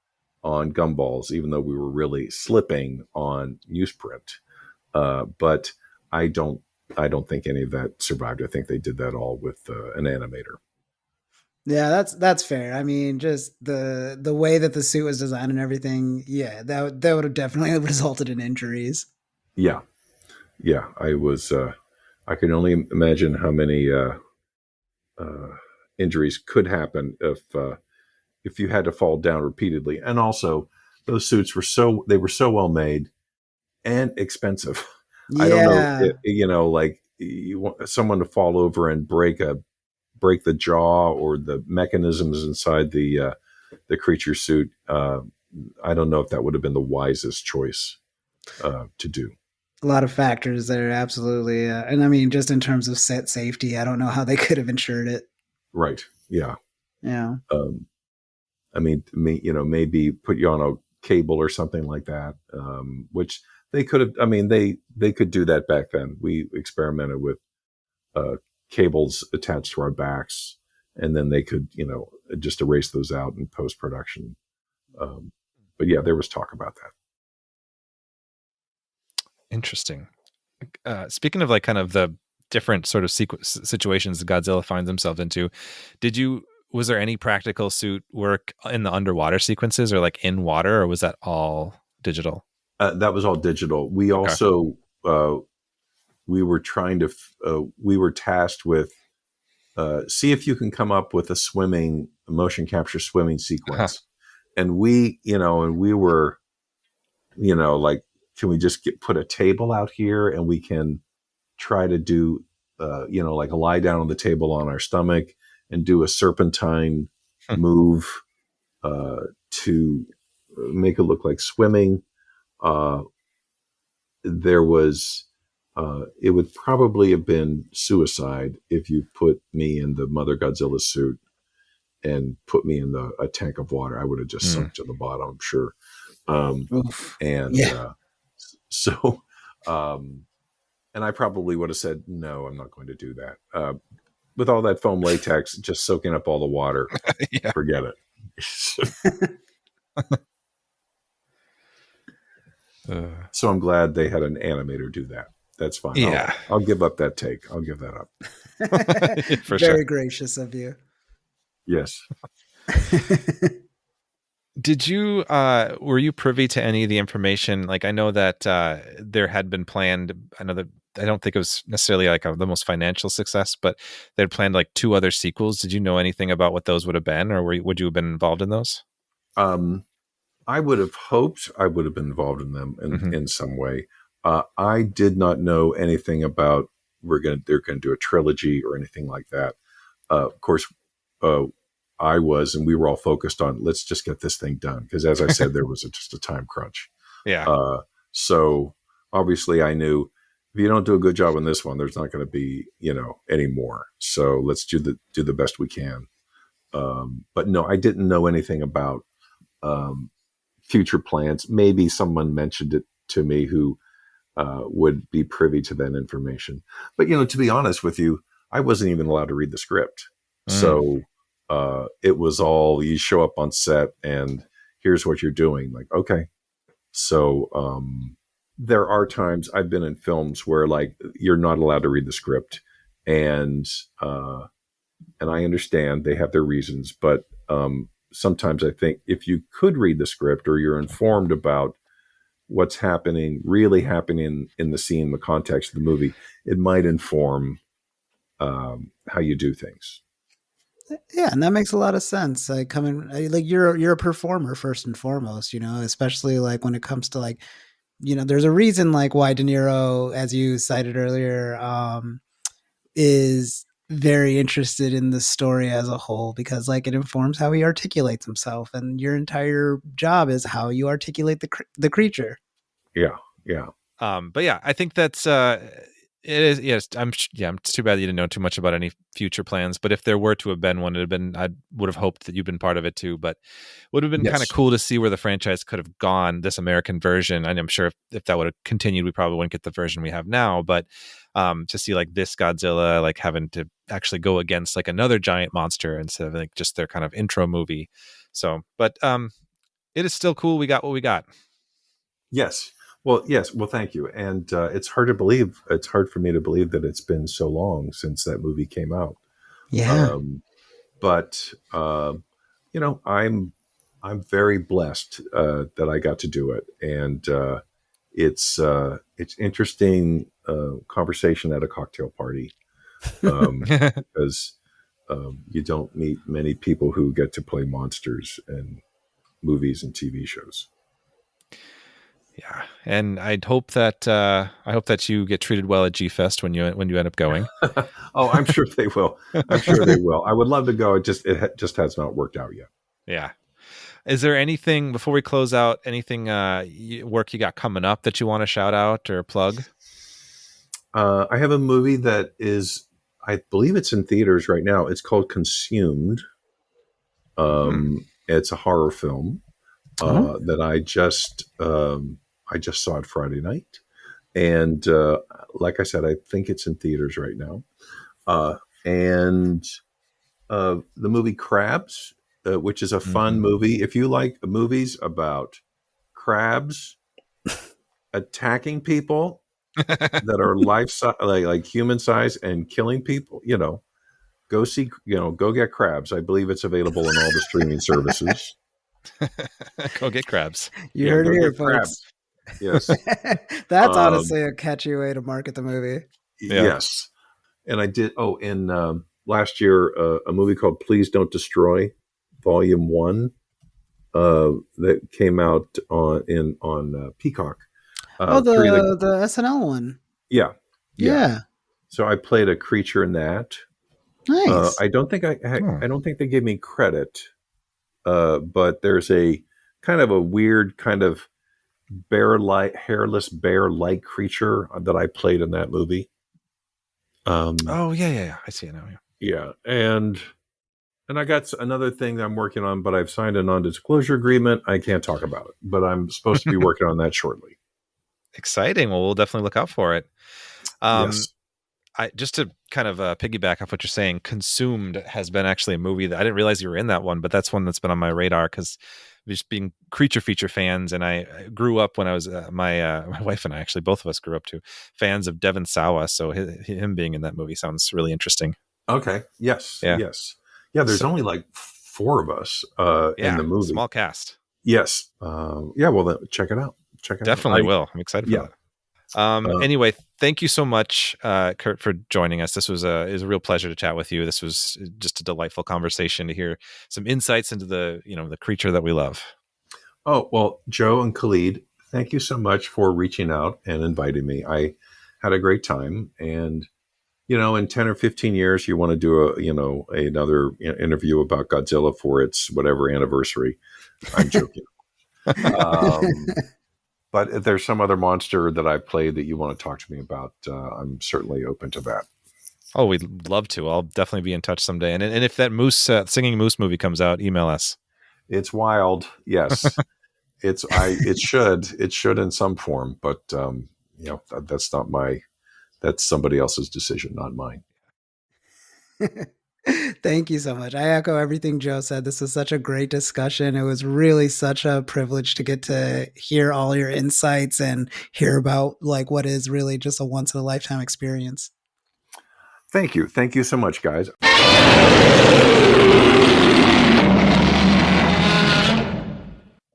on gumballs, even though we were really slipping on newsprint. But I don't think any of that survived. I think they did that all with an animator. Yeah, that's fair. I mean, just the way that the suit was designed and everything, yeah, that would have definitely resulted in injuries. Yeah. I was. I can only imagine how many injuries could happen if you had to fall down repeatedly. And also, those suits were so well made and expensive. Yeah. I don't know, like you want someone to fall over and break the jaw or the mechanisms inside the creature suit. I don't know if that would have been the wisest choice to do. A lot of factors there, absolutely. And I mean, just in terms of set safety, I don't know how they could have insured it. Right. Yeah. Yeah. I mean, maybe put you on a cable or something like that, which they could have. I mean, they could do that back then. We experimented with cables attached to our backs, and then they could, just erase those out in post-production. But yeah, there was talk about that. Interesting. Speaking of like kind of the different sort of situations that Godzilla finds himself into, was there any practical suit work in the underwater sequences or like in water, or was that all digital? That was all digital. We also we were tasked with see if you can come up with a motion capture swimming sequence. And we were, like, can we just put a table out here and we can try to do, like a lie down on the table on our stomach and do a serpentine move to make it look like swimming. There was, it would probably have been suicide if you put me in the Mother Godzilla suit and put me in a tank of water. I would have just sunk to the bottom, I'm sure. And I probably would have said, no, I'm not going to do that. With all that foam latex just soaking up all the water, forget it. So I'm glad they had an animator do that. That's fine. Yeah. I'll give up that take. I'll give that up. For Very sure. gracious of you. Yes. Did you were you privy to any of the information? Like, I know that there had been planned, I don't think it was necessarily like the most financial success, but they had planned like 2 other sequels. Did you know anything about what those would have been, or would you have been involved in those? I would have hoped I would have been involved in them in some way. I did not know anything about they're gonna do a trilogy or anything like that. Of course, uh, and we were all focused on let's just get this thing done because, as I said, there was just a time crunch. Yeah. So obviously, I knew if you don't do a good job on this one, there's not going to be any more. So let's do the best we can. But no, I didn't know anything about future plans. Maybe someone mentioned it to me who would be privy to that information. But to be honest with you, I wasn't even allowed to read the script. So it was all you show up on set and here's what you're doing. Like, okay. So there are times I've been in films where like you're not allowed to read the script, and I understand they have their reasons, but sometimes I think if you could read the script or you're informed about what's really happening in the scene, the context of the movie, it might inform how you do things. Yeah, and that makes a lot of sense. Like you're a performer first and foremost, especially like when it comes to like, there's a reason like why De Niro, as you cited earlier, is very interested in the story as a whole because like it informs how he articulates himself, and your entire job is how you articulate the creature. Yeah. But yeah, I think that's it is. Yes, it's too bad you didn't know too much about any future plans. But if there were to have been one, I would have hoped that you'd been part of it too. But it would have been kind of cool to see where the franchise could have gone. This American version, and I'm sure if that would have continued, we probably wouldn't get the version we have now. But to see like this Godzilla, like having to actually go against like another giant monster instead of like just their kind of intro movie. So, but it is still cool. We got what we got. Yes. Well, yes. Well, thank you. And it's hard to believe. It's hard for me to believe that it's been so long since that movie came out. Yeah. But I'm very blessed that I got to do it, and it's interesting conversation at a cocktail party because you don't meet many people who get to play monsters in movies and TV shows. Yeah, and I hope that you get treated well at G Fest when you end up going. Oh, I'm sure they will. I'm sure they will. I would love to go. It just has not worked out yet. Yeah. Is there anything before we close out? Anything work you got coming up that you want to shout out or plug? I have a movie that is, I believe it's in theaters right now. It's called Consumed. It's a horror film that I just saw it Friday night, and like I said, I think it's in theaters right now. And the movie Crabs, which is a fun movie. If you like movies about crabs attacking people that are like human size and killing people, go see, go get Crabs. I believe it's available on all the streaming services. Go get Crabs. You heard it here, folks. Yes. That's honestly a catchy way to market the movie. Yeah. Yes. And I did, last year, a movie called Please Don't Destroy, Volume 1, that came out on Peacock. The SNL one. Yeah. So I played a creature in that. Nice. I don't think I don't think they gave me credit, but there's a kind of a weird kind of hairless bear-like creature that I played in that movie. Yeah. I see it now. Yeah, and I got another thing that I'm working on, but I've signed a non-disclosure agreement. I can't talk about it, but I'm supposed to be working on that shortly. Exciting. Well, we'll definitely look out for it. Yes. Just to kind of piggyback off what you're saying, Consumed has been actually a movie that I didn't realize you were in that one, but that's one that's been on my radar because just being creature feature fans, and I grew up when I was my wife and I actually both of us grew up to fans of Devon Sawa, so him being in that movie sounds really interesting. Okay. Yes. Yeah. Yes. Yeah. There's only like 4 of us in the movie. Small cast. Yes. Yeah. Well, then check it out. Definitely will. I'm excited for that. Anyway, thank you so much, Kurt, for joining us. This was a real pleasure to chat with you. This was just a delightful conversation to hear some insights into the creature that we love. Oh, well, Joe and Khalid, Thank you so much for reaching out and inviting me. I had a great time. And, in 10 or 15 years, you want to do another interview about Godzilla for its whatever anniversary. I'm joking. But if there's some other monster that I played that you want to talk to me about, I'm certainly open to that. Oh, we'd love to. I'll definitely be in touch someday. And if that singing moose movie comes out, email us. It's wild. Yes. It should in some form, but that's somebody else's decision, not mine. Thank you so much. I echo everything Joe said. This was such a great discussion. It was really such a privilege to get to hear all your insights and hear about what is really just a once in a lifetime experience. Thank you. Thank you so much, guys.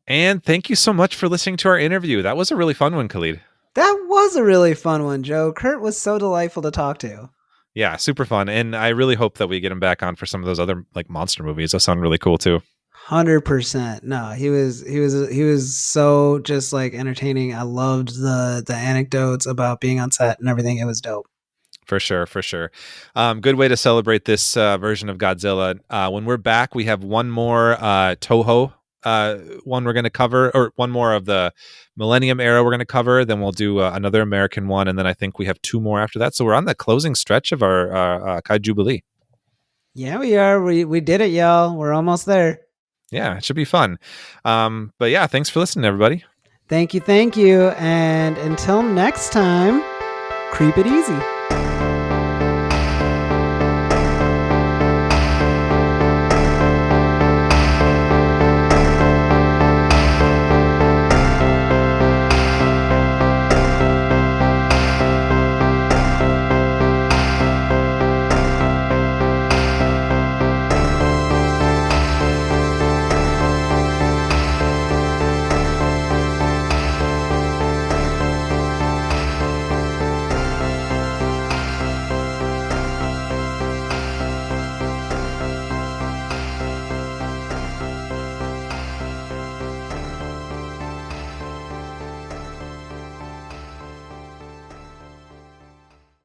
And thank you so much for listening to our interview. That was a really fun one, Khalid. That was a really fun one, Joe. Kurt was so delightful to talk to. Yeah, super fun. And I really hope that we get him back on for some of those other monster movies. Those sound really cool too. 100%. No, he was so just entertaining. I loved the anecdotes about being on set and everything. It was dope. For sure. Good way to celebrate this version of Godzilla. When we're back, we have one more Toho one we're going to cover, or one more of the Millennium era we're going to cover. Then we'll do another American one, and then I think we have 2 more after that. So we're on the closing stretch of our KAIJUBILEE. Yeah, we are. We did it, y'all. We're almost there. Yeah, it should be fun. But yeah, thanks for listening, everybody. Thank you. And until next time, creep it easy.